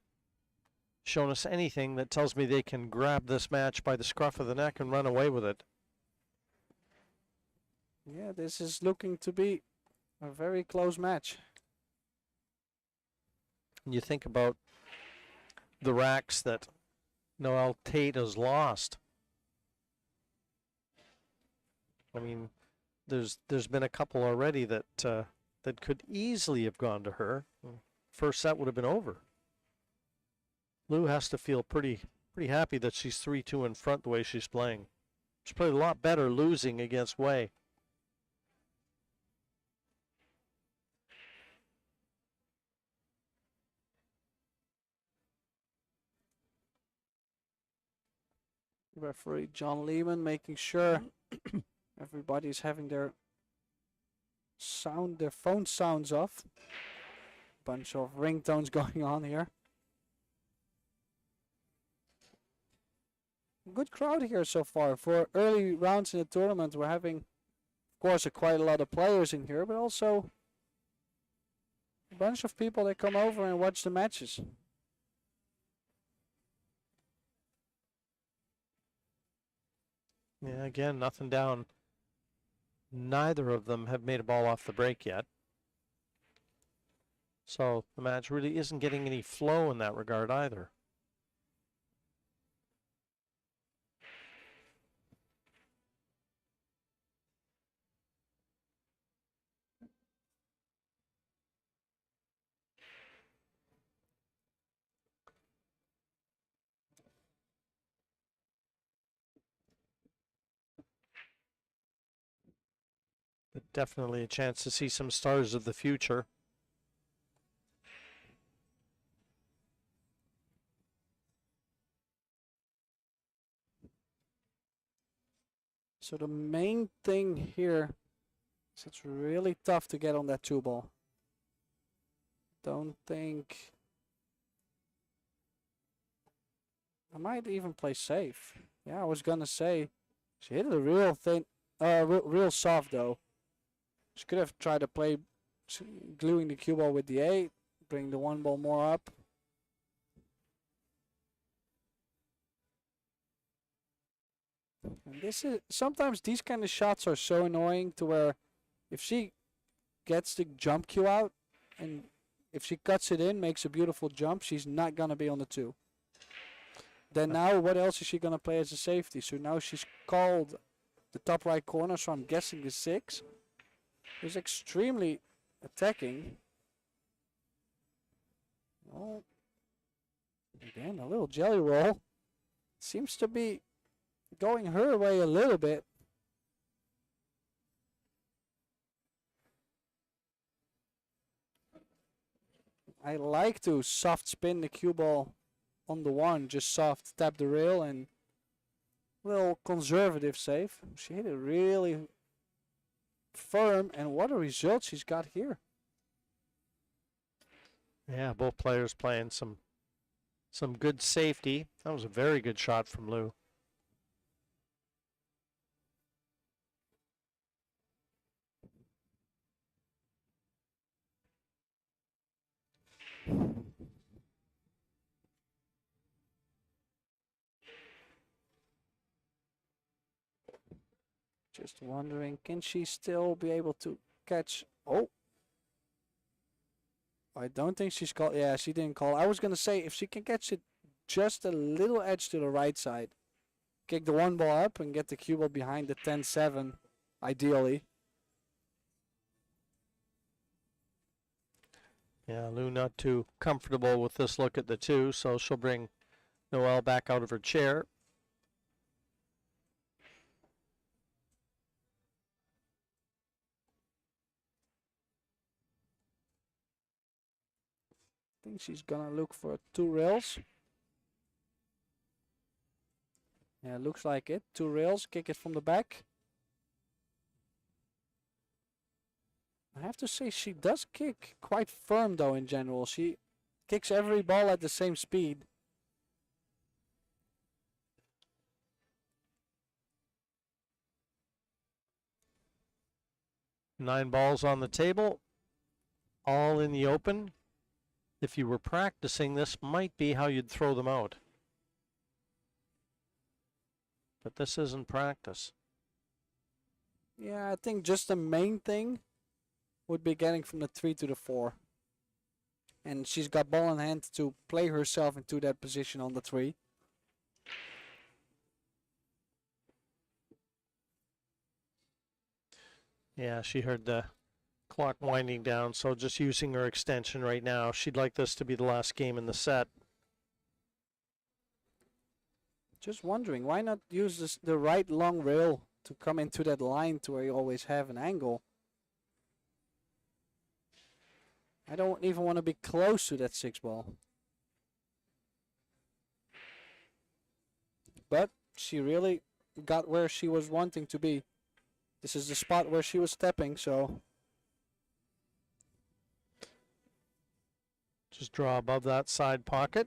shown us anything that tells me they can grab this match by the scruff of the neck and run away with it. Yeah, this is looking to be a very close match. And you think about the racks that Noelle Tate has lost. I mean, there's been a couple already that that could easily have gone to her. First set would have been over. Lou has to feel pretty happy that she's 3-2 in front the way she's playing. She's played a lot better losing against Wei. Referee John Lehman making sure everybody's having their phone sounds off. Bunch of ringtones going on here. Good crowd here so far. For early rounds in the tournament, we're having, of course, quite a lot of players in here, but also a bunch of people that come over and watch the matches. Yeah, again, nothing down. Neither of them have made a ball off the break yet. So the match really isn't getting any flow in that regard either. But definitely a chance to see some stars of the future. So the main thing here is it's really tough to get on that 2-ball. Don't think I might even play safe. Yeah, I was gonna say she hit it a real thin, real soft though. She could have tried to play gluing the cue ball with the 8. bring the one ball more up. And this is sometimes these kind of shots are so annoying to where if she gets the jump cue out and if she cuts it in, makes a beautiful jump, she's not gonna be on the 2. Then now what else is she gonna play as a safety? So now she's called the top right corner, so I'm guessing the 6. It's extremely attacking. Oh, again, a little jelly roll. Seems to be going her way a little bit. I like to soft spin the cue ball on the 1, just soft tap the rail and little conservative save. She hit it really firm, and what a result she's got here. Yeah, both players playing some good safety. That was a very good shot from Lou. Just wondering, can she still be able to catch? Oh, I don't think she's called. Yeah, she didn't call. I was going to say, if she can catch it just a little edge to the right side, kick the one ball up and get the cue ball behind the 10-7, ideally. Yeah, Lou not too comfortable with this look at the 2, so she'll bring Noelle back out of her chair. I think she's going to look for 2 rails. Yeah, looks like it. 2 rails, kick it from the back. I have to say she does kick quite firm though in general. She kicks every ball at the same speed. Nine balls on the table, all in the open. If you were practicing, this might be how you'd throw them out. But this isn't practice. Yeah, I think just the main thing would be getting from the 3 to the 4. And she's got ball in hand to play herself into that position on the 3. Yeah, she heard the clock winding down, so just using her extension right now. She'd like this to be the last game in the set. Just wondering, why not use the right long rail to come into that line to where you always have an angle? I don't even want to be close to that 6 ball. But she really got where she was wanting to be. This is the spot where she was stepping, so just draw above that side pocket.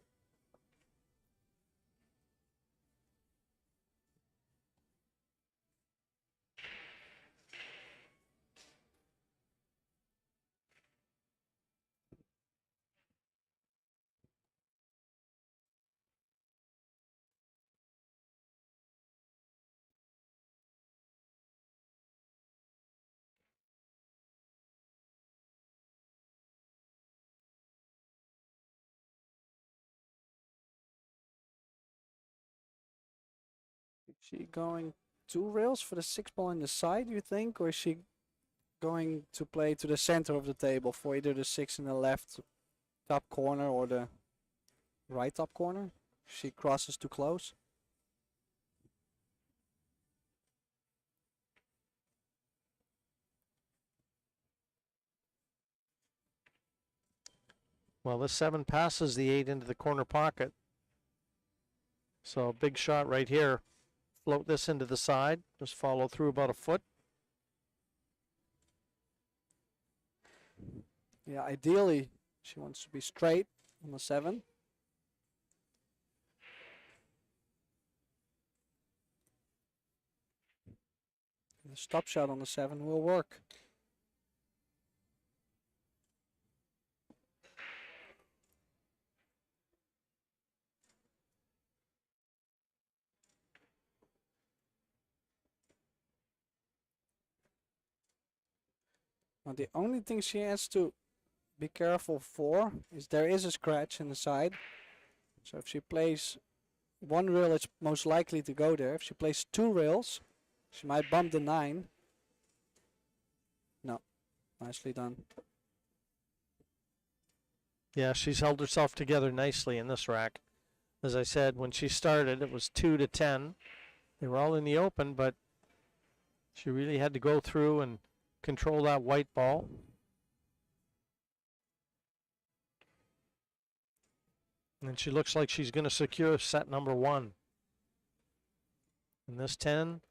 is she going 2 rails for the 6 ball in the side, you think? Or is she going to play to the center of the table for either the 6 in the left top corner or the right top corner? She crosses too close. Well, this 7 passes the 8 into the corner pocket. So big shot right here. Float this into the side. Just follow through about a foot. Yeah, ideally she wants to be straight on the 7. The stop shot on the 7 will work. Now the only thing she has to be careful for is there is a scratch in the side. So if she plays one rail, it's most likely to go there. If she plays two rails, she might bump the 9. No, nicely done. Yeah, she's held herself together nicely in this rack. As I said, when she started, it was 2-10. They were all in the open, but she really had to go through and control that white ball. And she looks like she's going to secure set number 1. And this 10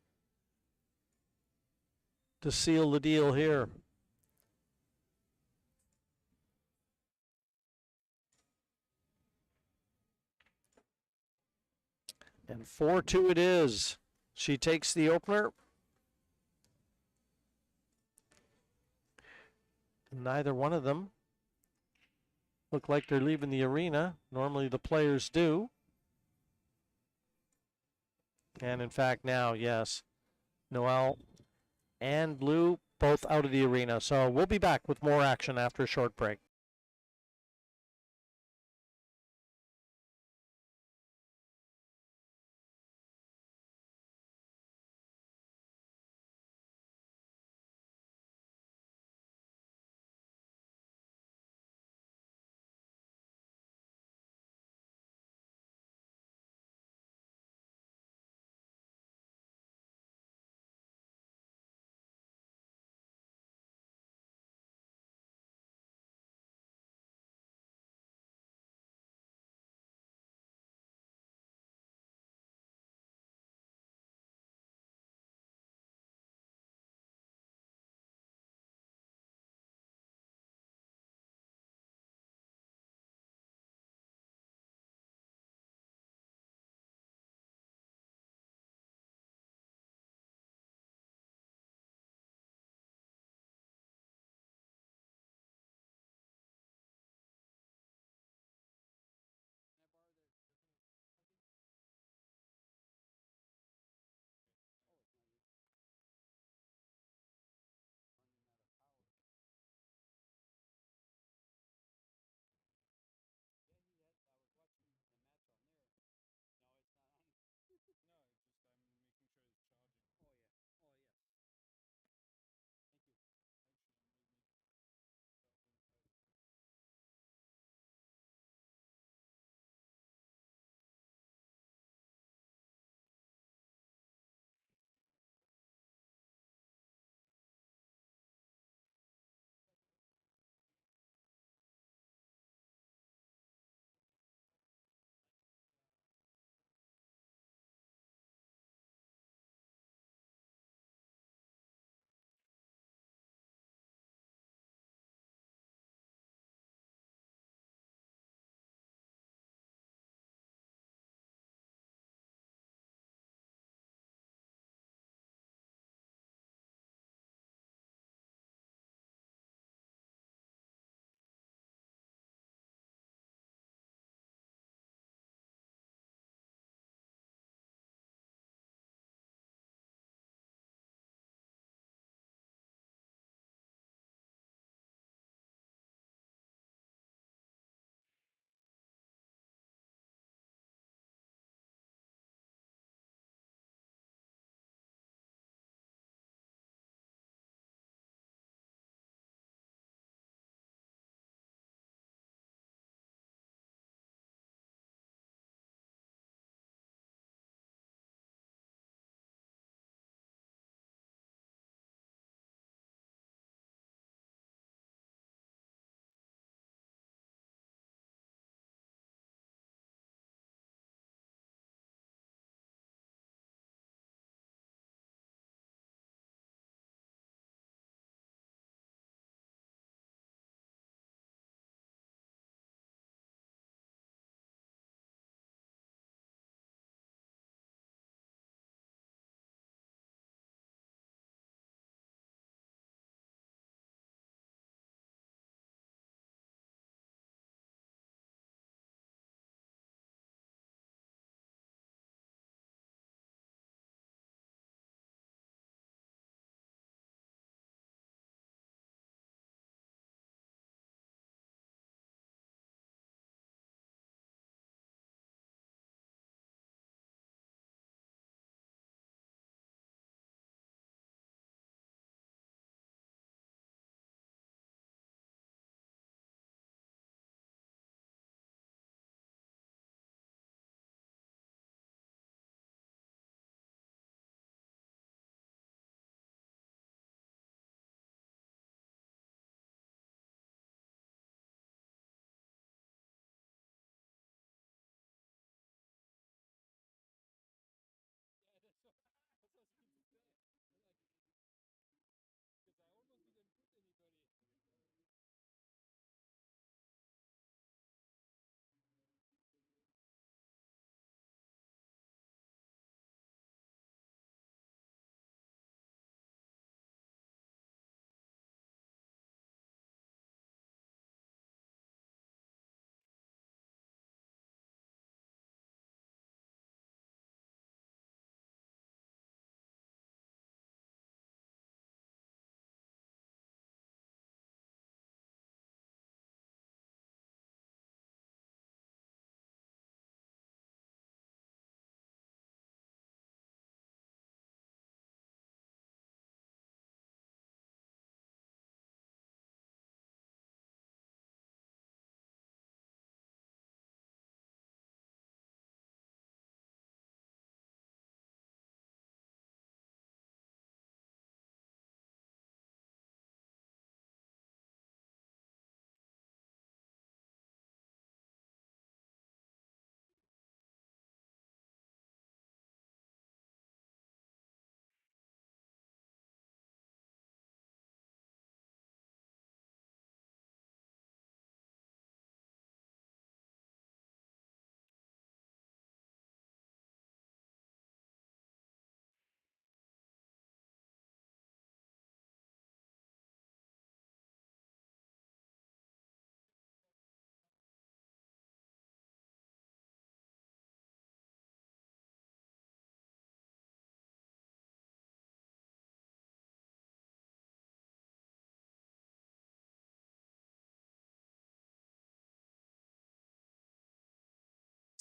to seal the deal here. And 4-2 it is. She takes the opener. Neither one of them look like they're leaving the arena. Normally the players do. And in fact now, yes, Noelle and Blue both out of the arena. So we'll be back with more action after a short break.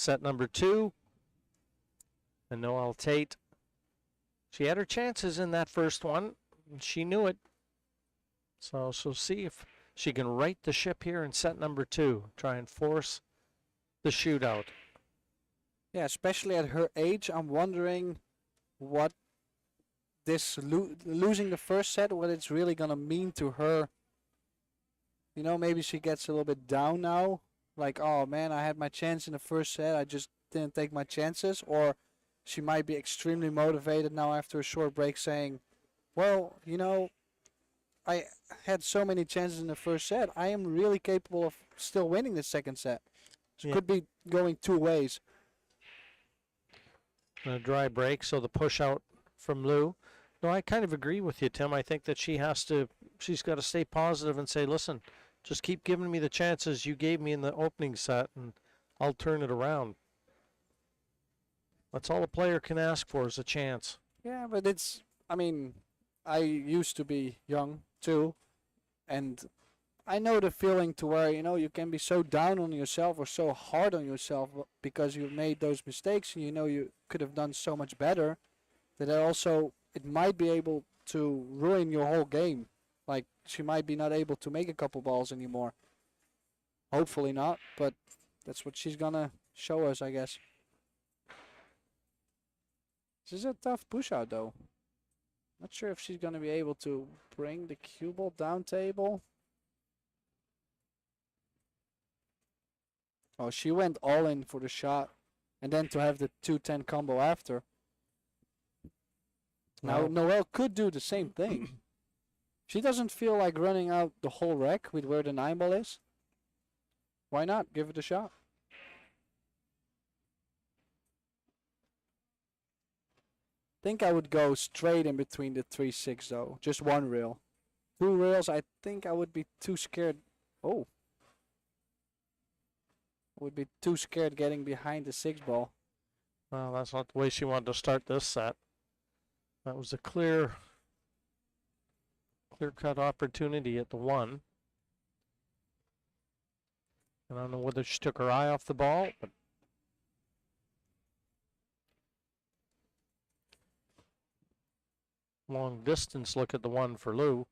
set number 2. And Noelle Tate, she had her chances in that first one. And she knew it. So she'll see if she can right the ship here in set number 2. Try and force the shootout. Yeah, especially at her age, I'm wondering what this losing the first set, what it's really going to mean to her. You know, maybe she gets a little bit down now. Like, oh man, I had my chance in the first set. I just didn't take my chances. Or she might be extremely motivated now after a short break saying, well, you know, I had so many chances in the first set. I am really capable of still winning the second set. So it could be going 2 ways. A dry break, so the push out from Lou. No, I kind of agree with you, Tim. I think that she's got to stay positive and say, listen, just keep giving me the chances you gave me in the opening set, and I'll turn it around. That's all a player can ask for is a chance. Yeah, but it's, I mean, I used to be young too, and I know the feeling to where, you know, you can be so down on yourself or so hard on yourself because you made those mistakes and you know you could have done so much better, that also it might be able to ruin your whole game. Like, she might be not able to make a couple balls anymore. Hopefully not, but that's what she's gonna show us, I guess. This is a tough push out though. Not sure if she's gonna be able to bring the cue ball down table. Oh, she went all in for the shot, and then to have the 2-10 combo after. Now, Noelle could do the same thing. She doesn't feel like running out the whole rack with where the 9 ball is. Why not? Give it a shot. Think I would go straight in between the 3-6 though. Just one reel. 2 reels, I think I would be too scared. Oh. Would be too scared getting behind the 6 ball. Well, that's not the way she wanted to start this set. That was a clear-cut opportunity at the 1. And I don't know whether she took her eye off the ball, but long distance look at the 1 for Lou.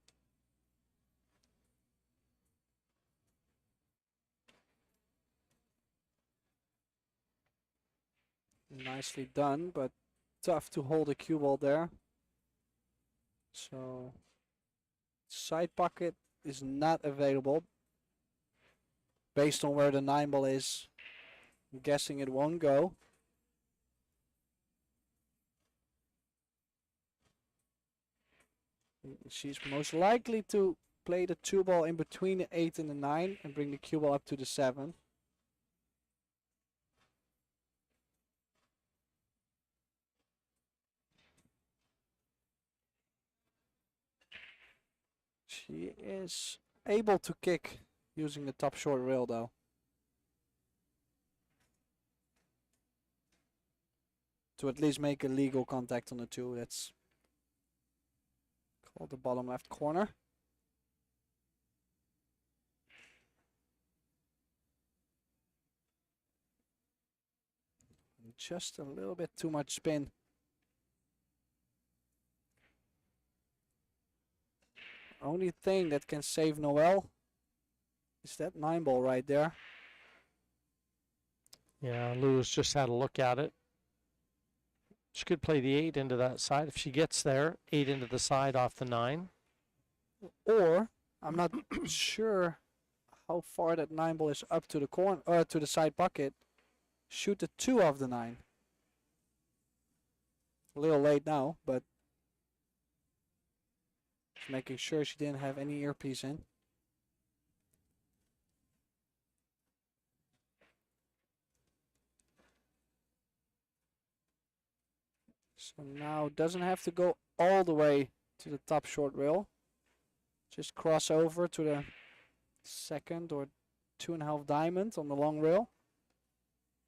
Nicely done, but tough to hold a cue ball there. So, side pocket is not available. Based on where the 9 ball is, I'm guessing it won't go. She's most likely to play the 2 ball in between the 8 and the 9 and bring the cue ball up to the 7. She is able to kick using the top short rail though. To at least make a legal contact on the 2. That's called the bottom left corner. Just a little bit too much spin. Only thing that can save Noelle is that 9 ball right there. Yeah, Lou's just had a look at it. She could play the 8 into that side. If she gets there, 8 into the side off the 9. Or, I'm not sure how far that 9 ball is up to the corner, or to the side pocket. Shoot the 2 off the 9. A little late now, but just making sure she didn't have any earpiece in. So now doesn't have to go all the way to the top short rail. Just cross over to the 2nd or 2.5 diamond on the long rail.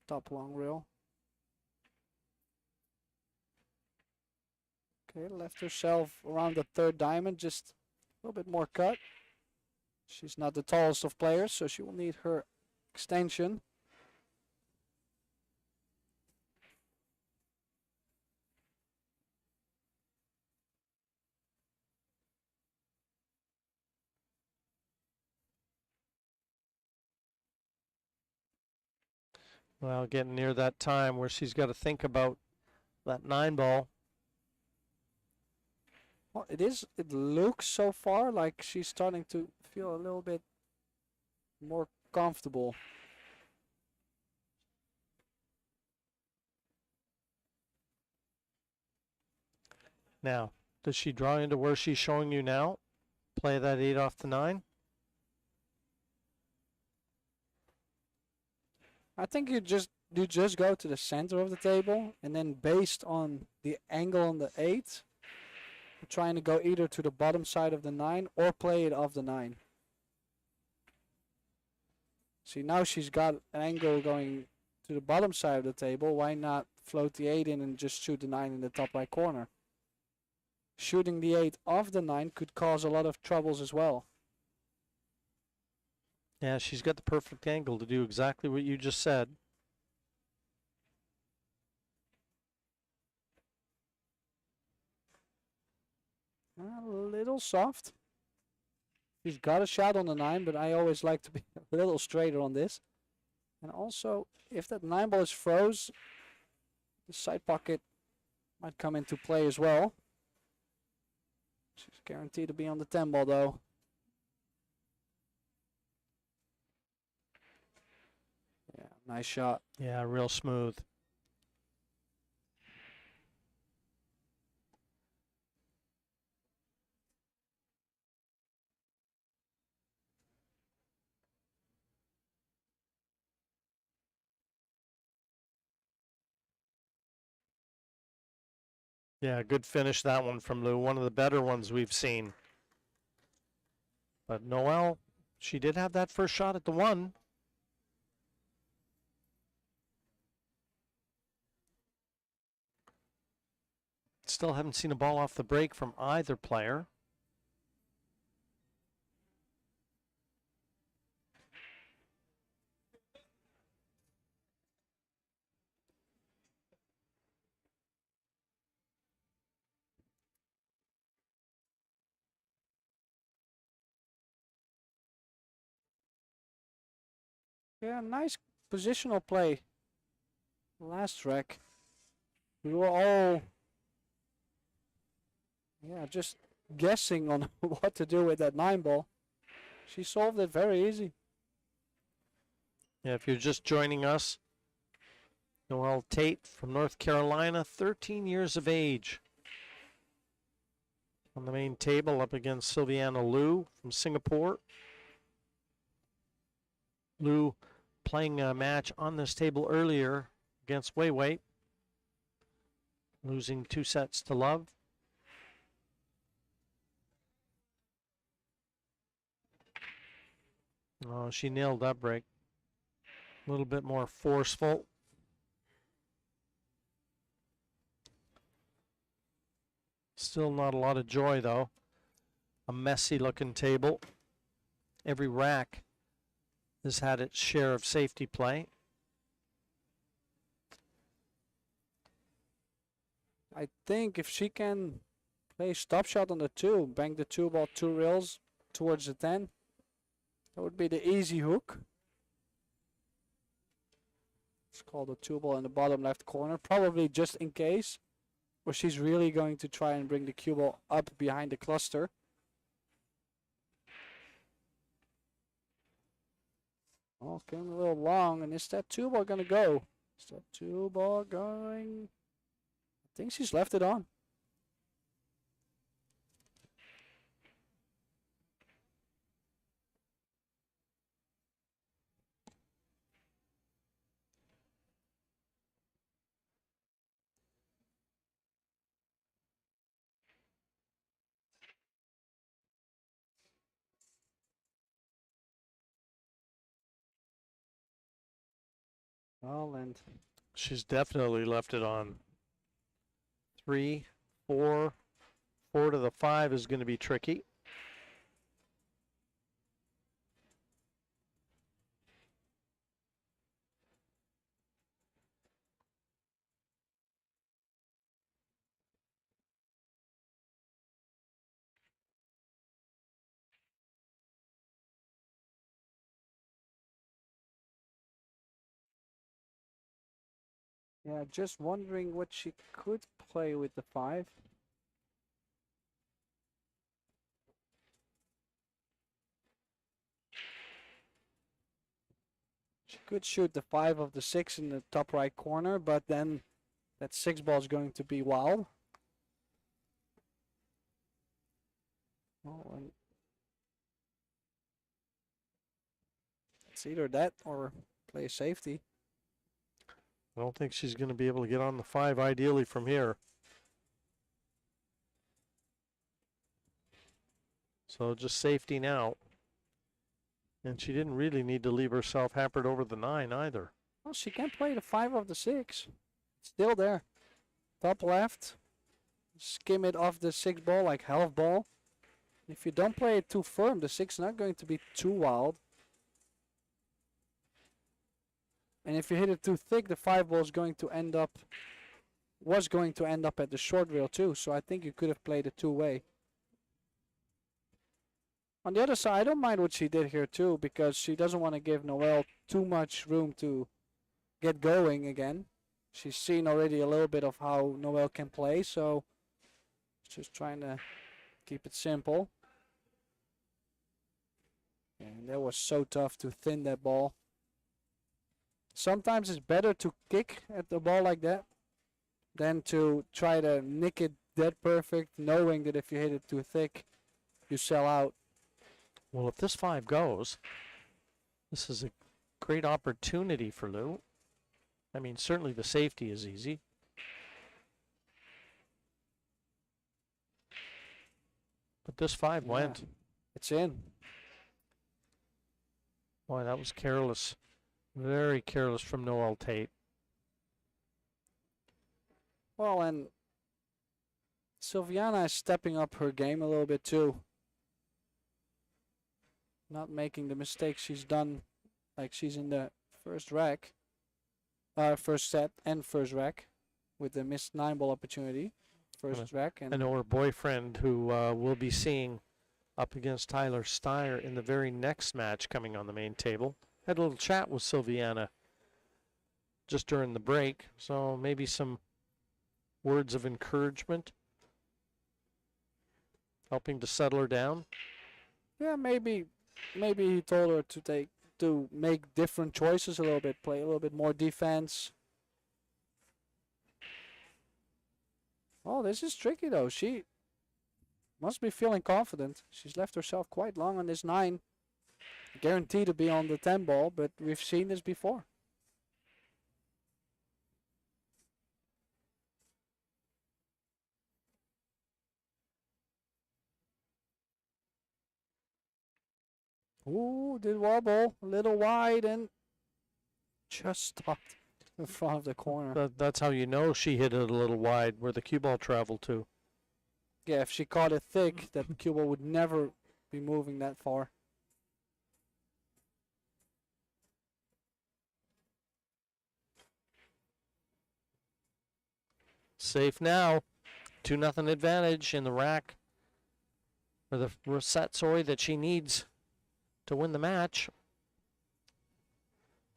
Top long rail. Okay, left herself around the 3rd diamond, just a little bit more cut. She's not the tallest of players, so she will need her extension. Well, getting near that time where she's got to think about that 9 ball. Well, it looks so far like she's starting to feel a little bit more comfortable. Now, does she draw into where she's showing you now? Play that 8 off the 9? I think you just go to the center of the table, and then based on the angle on the 8, you're trying to go either to the bottom side of the 9 or play it off the 9. See, now she's got an angle going to the bottom side of the table. Why not float the 8 in and just shoot the 9 in the top right corner? Shooting the 8 off the 9 could cause a lot of troubles as well. Yeah, she's got the perfect angle to do exactly what you just said. A little soft. She's got a shot on the 9, but I always like to be a little straighter on this. And also, if that 9 ball is froze, the side pocket might come into play as well. She's guaranteed to be on the 10 ball though. Yeah, nice shot. Yeah, real smooth. Yeah, good finish that one from Lou. One of the better ones we've seen. But Noelle, she did have that first shot at the 1. Still haven't seen a ball off the break from either player. Yeah, nice positional play. Last track. We were all just guessing on what to do with that 9 ball. She solved it very easy. Yeah, if you're just joining us, Noelle Tate from North Carolina, 13 years of age. On the main table up against Silviana Liu from Singapore. Liu playing a match on this table earlier against Weiwei, losing 2 sets to love. Oh, she nailed that break. A little bit more forceful. Still not a lot of joy though. A messy looking table. Every rack has had its share of safety play. I think if she can play stop shot on the 2, bank the 2 ball 2 rails towards the 10, that would be the easy hook. It's called a 2 ball in the bottom left corner, probably just in case. Or she's really going to try and bring the cue ball up behind the cluster. Oh, came a little long, and is that 2 ball gonna go? Is that 2 ball going? I think she's left it on. Well, and She's definitely left it on. 3, 4, 4 to the 5 is going to be tricky. Yeah, just wondering what she could play with the 5. She could shoot the 5 of the 6 in the top right corner, but then that 6 ball is going to be wild. Well, and it's either that or play safety. I don't think she's going to be able to get on the 5 ideally from here. So just safety now. And she didn't really need to leave herself hampered over the 9 either. Well, she can play the 5 of the 6. It's still there. Top left. Skim it off the 6 ball like half ball. If you don't play it too firm, the 6 is not going to be too wild. And if you hit it too thick, the 5 ball is going to end up, was going to end up at the short rail too. So I think you could have played it two-way. On the other side, I don't mind what she did here too, because she doesn't want to give Noelle too much room to get going again. She's seen already a little bit of how Noelle can play, so just trying to keep it simple. And that was so tough to thin that ball. Sometimes it's better to kick at the ball like that than to try to nick it dead perfect, knowing that if you hit it too thick, you sell out. Well, if this 5 goes, this is a great opportunity for Lou. I mean, certainly the safety is easy. But this 5 went. It's in. Boy, that was careless. Very careless from Noelle Tate. Well, and Silviana is stepping up her game a little bit too. Not making the mistakes she's done, like she's in the first rack, first set and first rack, with the missed 9 ball opportunity. First rack. And I know her boyfriend, who we'll be seeing up against Tyler Steyer in the very next match coming on the main table, had a little chat with Silviana just during the break, so maybe some words of encouragement, helping to settle her down. Yeah, maybe he told her to make different choices a little bit, play a little bit more defense. Oh, this is tricky though. She must be feeling confident. She's left herself quite long on this 9. Guaranteed to be on the 10 ball, but we've seen this before. Ooh, did wobble a little wide and just stopped in front of the corner. That's how you know she hit it a little wide where the cue ball traveled to. Yeah, if she caught it thick, that cue ball would never be moving that far. Safe now. 2-0 advantage in the rack. Or the set, sorry, that she needs to win the match.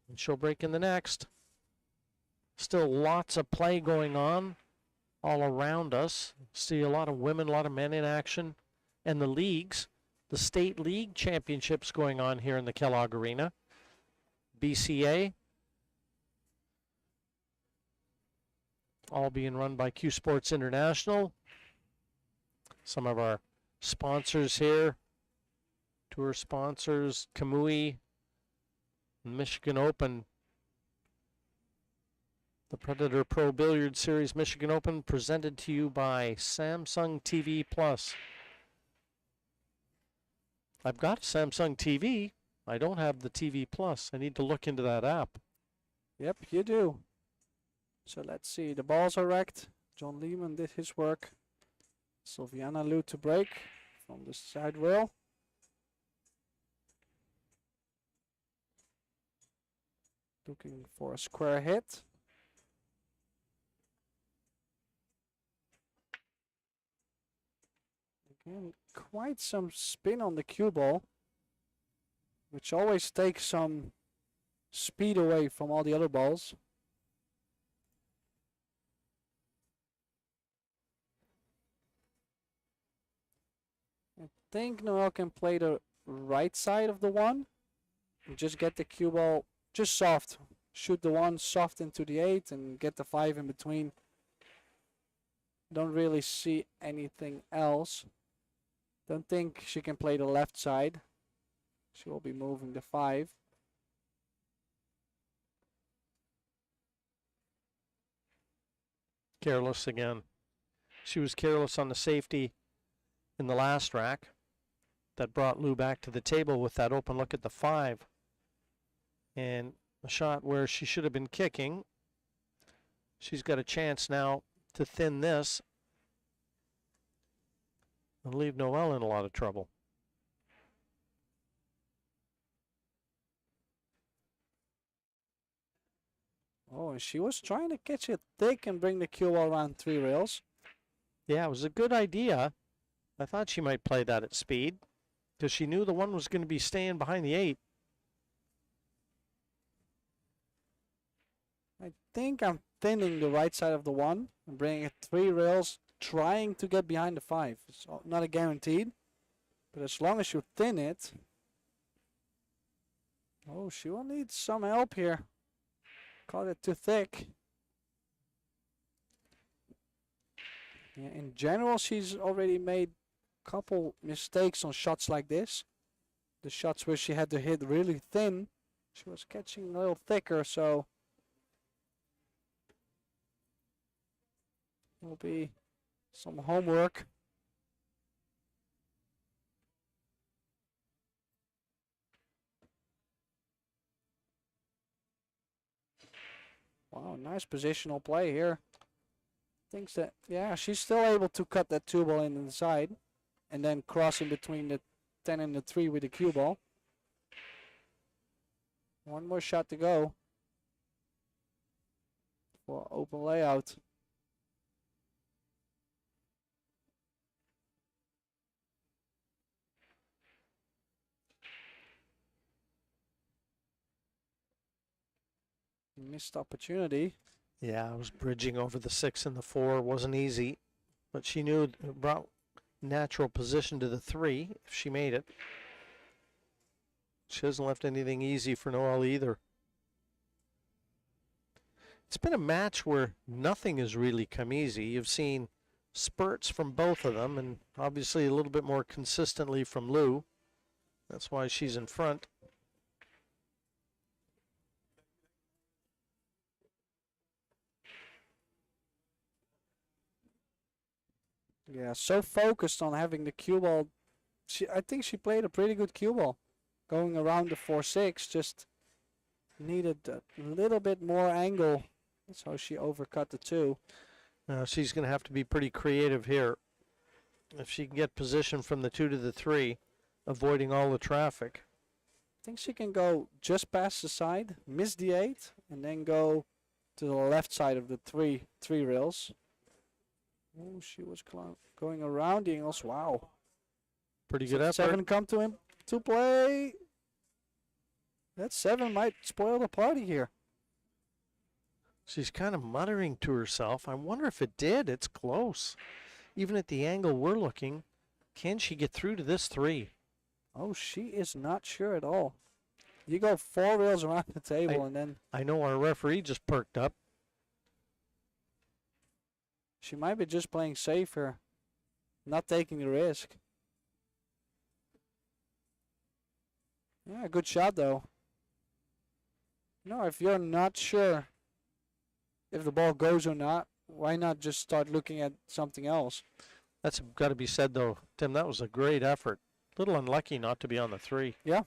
And she'll break in the next. Still lots of play going on all around us. See a lot of women, a lot of men in action. And the leagues, the state league championships going on here in the Kellogg Arena. BCA. All being run by Q Sports International. Some of our sponsors here. Tour sponsors, Kamui, Michigan Open. The Predator Pro Billiard Series Michigan Open presented to you by Samsung TV Plus. I've got a Samsung TV. I don't have the TV Plus. I need to look into that app. Yep, you do. So let's see. The balls are wrecked. John Lehman did his work. Silviana Lou to break from the side rail. Looking for a square hit. Again, quite some spin on the cue ball, which always takes some speed away from all the other balls. think Noelle can play the right side of the 1 and just get the cue ball just soft. Shoot the 1 soft into the 8 and get the 5 in between. Don't really see anything else. Don't think she can play the left side. She will be moving the 5. Careless again. She was careless on the safety in the last rack. That brought Lou back to the table with that open look at the 5. And a shot where she should have been kicking. She's got a chance now to thin this and leave Noelle in a lot of trouble. Oh, and she was trying to catch it thick and bring the cue ball around 3 rails. Yeah, it was a good idea. I thought she might play that at speed because she knew the 1 was going to be staying behind the 8. I think I'm thinning the right side of the 1 and bringing it 3 rails, trying to get behind the 5. It's not a guaranteed, but as long as you thin it. Oh, she will need some help here. Caught it too thick. Yeah, in general, she's already made a couple mistakes on shots like this. The shots where she had to hit really thin, she was catching a little thicker, so will be some homework. Wow, nice positional play here. Thinks that, yeah, she's still able to cut that 2 ball in the side and then cross in between the 10 and the 3 with the cue ball. 1 more shot to go for open layout. Missed opportunity. Yeah, I was bridging over the 6 and the 4. Wasn't easy, but she knew it brought natural position to the 3 if she made it. She hasn't left anything easy for Noelle either. It's been a match where nothing has really come easy. You've seen spurts from both of them, and obviously a little bit more consistently from Lou. That's why she's in front. Yeah, so focused on having the cue ball. I think she played a pretty good cue ball. Going around the 4-6, just needed a little bit more angle. That's how she overcut the 2. She's going to have to be pretty creative here. If she can get position from the 2 to the 3, avoiding all the traffic. I think she can go just past the side, miss the 8, and then go to the left side of the three rails. Oh, she was going around the angles. Wow. Pretty good effort. 7 come to him to play. That 7 might spoil the party here. She's kind of muttering to herself. I wonder if it did. It's close. Even at the angle we're looking, can she get through to this 3? Oh, she is not sure at all. You go 4 rails around the table and then... I know our referee just perked up. She might be just playing safe here. Not taking the risk. Yeah, good shot though. No, if you're not sure if the ball goes or not, why not just start looking at something else? That's got to be said though, Tim. That was a great effort. A little unlucky not to be on the 3. Yeah,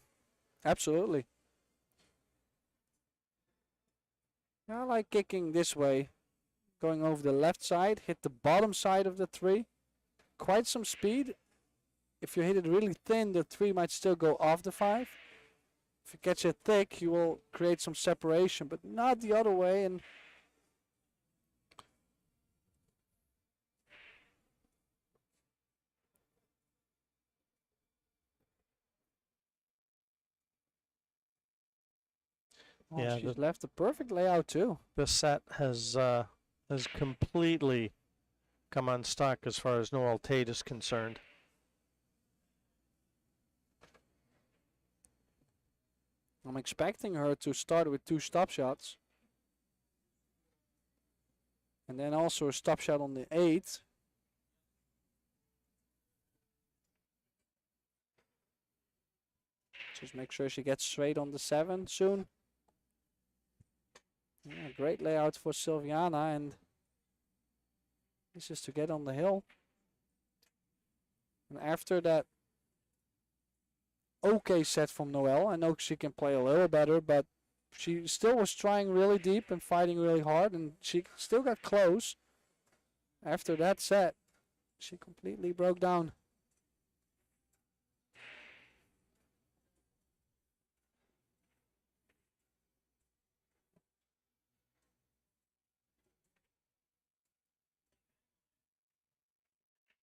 absolutely. I like kicking this way. Going over the left side, hit the bottom side of the 3. Quite some speed. If you hit it really thin, the 3 might still go off the 5. If you catch it thick, you will create some separation, but not the other way. And oh, yeah, she's left a perfect layout too. The set has completely come unstuck as far as Noelle Tate is concerned. I'm expecting her to start with 2 stop shots. And then also a stop shot on the 8. Just make sure she gets straight on the 7 soon. Yeah, great layout for Silviana, and this is to get on the hill. And after that okay set from Noelle, I know she can play a little better, but she still was trying really deep and fighting really hard, and she still got close. After that set, she completely broke down.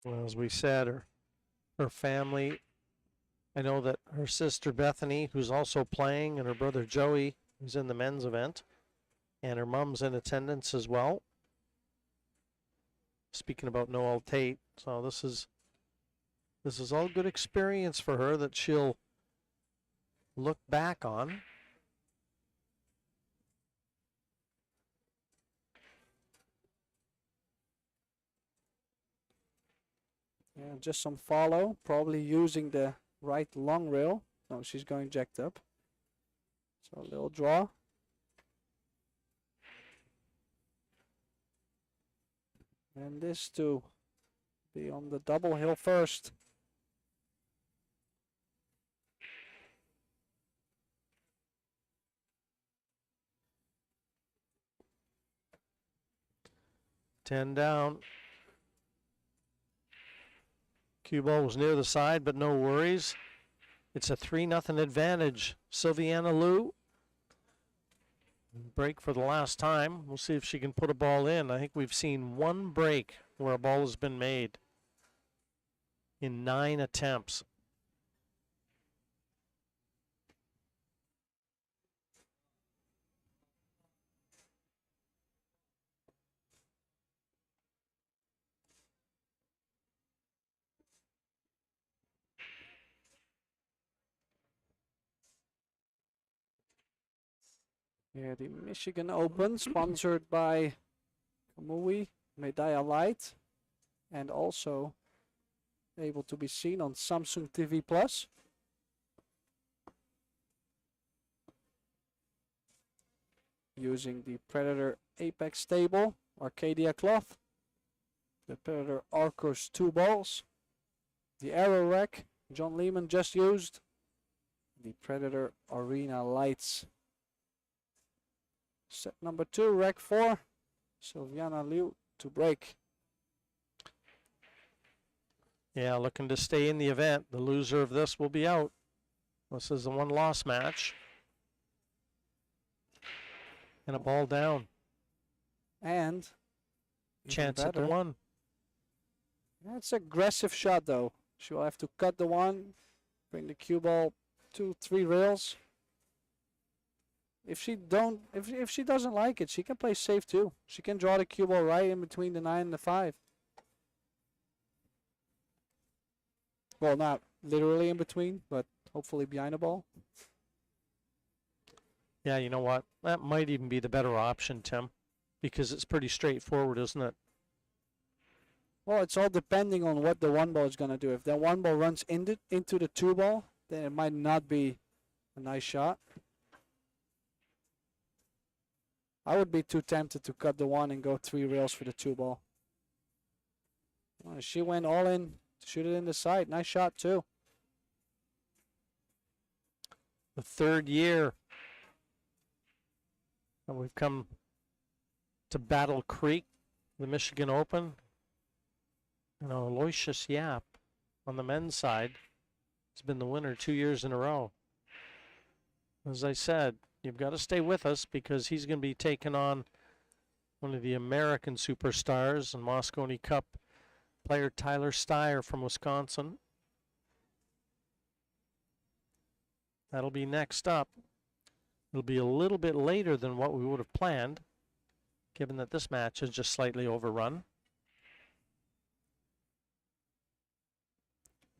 Well, as we said, her family, I know that her sister Bethany, who's also playing, and her brother Joey, who's in the men's event, and her mom's in attendance as well. Speaking about Noelle Tate, so this is all good experience for her that she'll look back on. Yeah, just some follow, probably using the right long rail. No, she's going jacked up. So a little draw. And this to be on the double hill first. Ten down. Cue ball was near the side, but no worries. It's a 3-0 advantage. Silviana Liu. Break for the last time. We'll see if she can put a ball in. I think we've seen one break where a ball has been made in 9 attempts. Yeah, the Michigan Open, sponsored by Kamui, Medaya Light, and also able to be seen on Samsung TV Plus. Using the Predator Apex Stable, Arcadia Cloth, the Predator Arcos II balls, the Arrow Rack John Lehman just used, the Predator Arena Lights. Set number 2, rack 4, Silviana Liu to break. Yeah, looking to stay in the event. The loser of this will be out. This is a 1-loss match. And a ball down. And chance at the 1. That's an aggressive shot though. She will have to cut the 1, bring the cue ball 2-3 rails. If she doesn't like it, she can play safe too. She can draw the cue ball right in between the 9 and the 5. Well, not literally in between, but hopefully behind the ball. Yeah, you know what? That might even be the better option, Tim, because it's pretty straightforward, isn't it? Well, it's all depending on what the 1 ball is going to do. If that 1 ball runs into the 2 ball, then it might not be a nice shot. I would be too tempted to cut the 1 and go 3 rails for the 2 ball. Well, she went all in to shoot it in the side. Nice shot too. The 3rd year that we've come to Battle Creek, the Michigan Open. You know, Aloysius Yap on the men's side has been the winner 2 years in a row. As I said, you've got to stay with us because he's going to be taking on one of the American superstars and Moscone Cup player Tyler Steyer from Wisconsin. That'll be next up. It'll be a little bit later than what we would have planned, given that this match is just slightly overrun.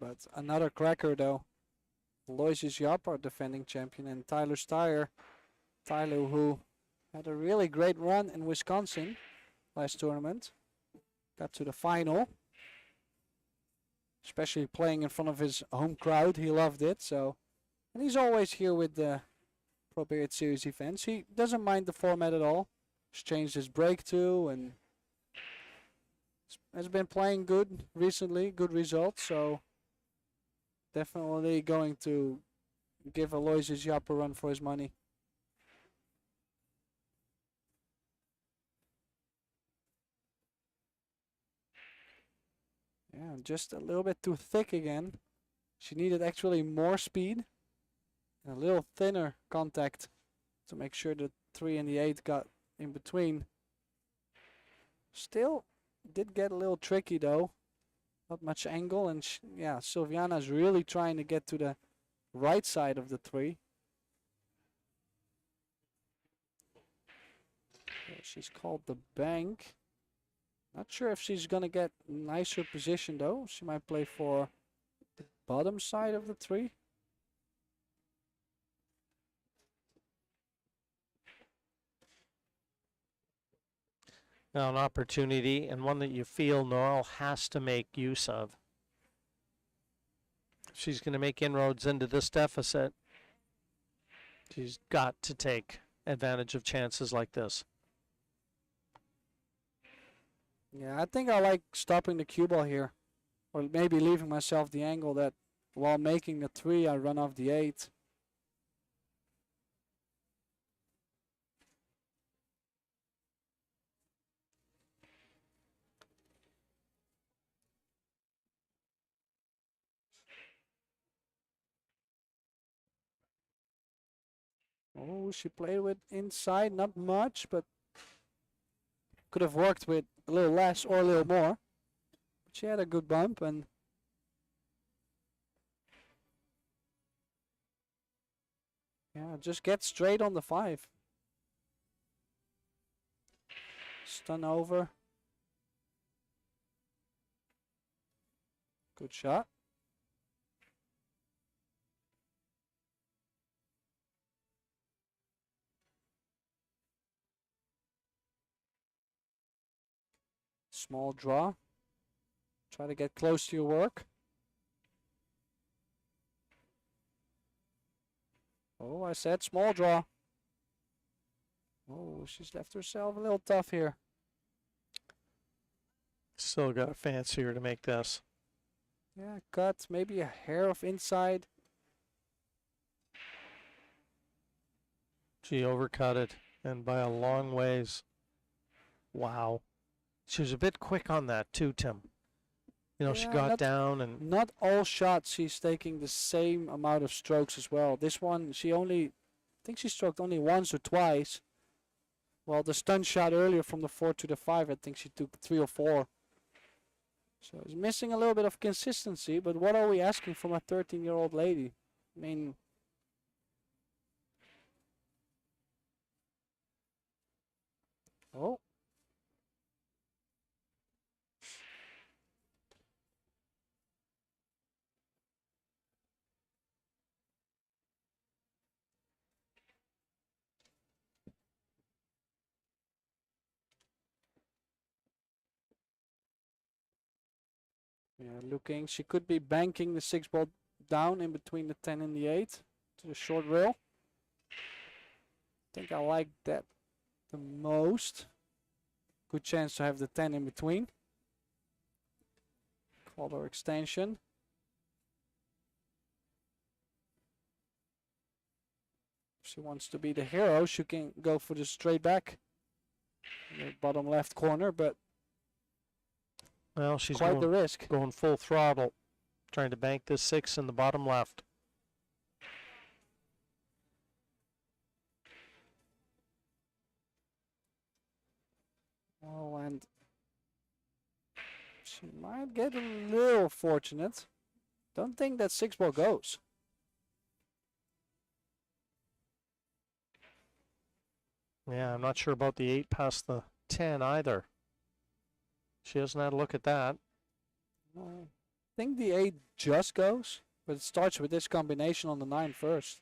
But another cracker though. Aloysius Japp, our defending champion, and Tyler Steyer. Tyler, who had a really great run in Wisconsin last tournament. Got to the final. Especially playing in front of his home crowd. He loved it. So, and he's always here with the Pro Billiard Series events. He doesn't mind the format at all. He's changed his break too, and has been playing good recently. Good results. So, definitely going to give Aloysius Japp a run for his money. Yeah, just a little bit too thick again. She needed actually more speed and a little thinner contact to make sure the 3 and the 8 got in between. Still did get a little tricky though. Not much angle, and yeah, Silviana's really trying to get to the right side of the 3. She's called the bank. Not sure if she's gonna get nicer position though. She might play for the bottom side of the 3. Now an opportunity, and one that you feel Noelle has to make use of. If she's going to make inroads into this deficit, she's got to take advantage of chances like this. Yeah, I think I like stopping the cue ball here. Or maybe leaving myself the angle that while making the 3, I run off the 8. Oh, she played with inside, not much, but could have worked with a little less or a little more. But she had a good bump, and yeah, just get straight on the 5. Stun over. Good shot. Small draw. Try to get close to your work. Oh, I said small draw. Oh, she's left herself a little tough here. Still got to fancy her to make this. Yeah, cut, maybe a hair of inside. She overcut it, and by a long ways. Wow. She was a bit quick on that too, Tim. You know, she got down and... Not all shots she's taking the same amount of strokes as well. This one, I think she stroked only once or twice. Well, the stun shot earlier from the 4 to the 5, I think she took 3 or 4. So it's missing a little bit of consistency, but what are we asking from a 13-year-old lady? I mean... Oh. Yeah, looking, she could be banking the 6 ball down in between the 10 and the 8 to the short rail. I think I like that the most. Good chance to have the 10 in between. Collar extension. If she wants to be the hero, she can go for the straight back in the bottom left corner, but well, she's quite the risk. Going full throttle, trying to bank this 6 in the bottom left. Oh, and she might get a little fortunate. Don't think that 6 ball goes. Yeah, I'm not sure about the 8 past the 10 either. She hasn't had a look at that. I think the 8 just goes. But it starts with this combination on the 9 first.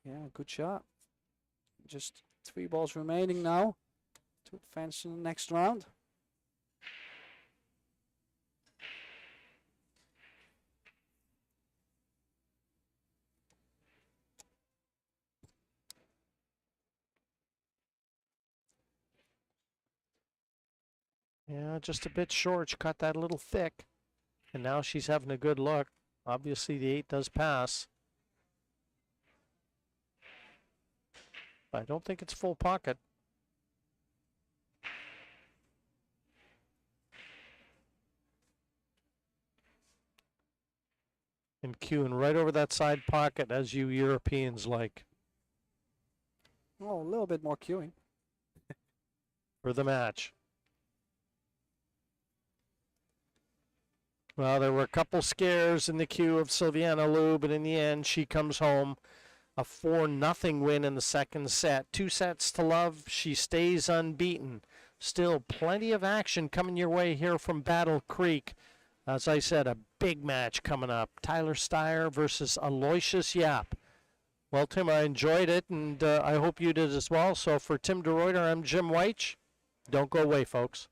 Yeah, good shot. Just 3 balls remaining now to advance in the next round. Yeah, just a bit short. She cut that a little thick. And now she's having a good look. Obviously, the 8 does pass. But I don't think it's full pocket. And cueing right over that side pocket, as you Europeans like. Oh, a little bit more cueing. For the match. Well, there were a couple scares in the queue of Silviana Lou, but in the end, she comes home. A 4-0 win in the second set. 2 sets to love. She stays unbeaten. Still plenty of action coming your way here from Battle Creek. As I said, a big match coming up. Tyler Steyer versus Aloysius Yap. Well, Tim, I enjoyed it, and I hope you did as well. So for Tim DeRuyter, I'm Jim Weich. Don't go away, folks.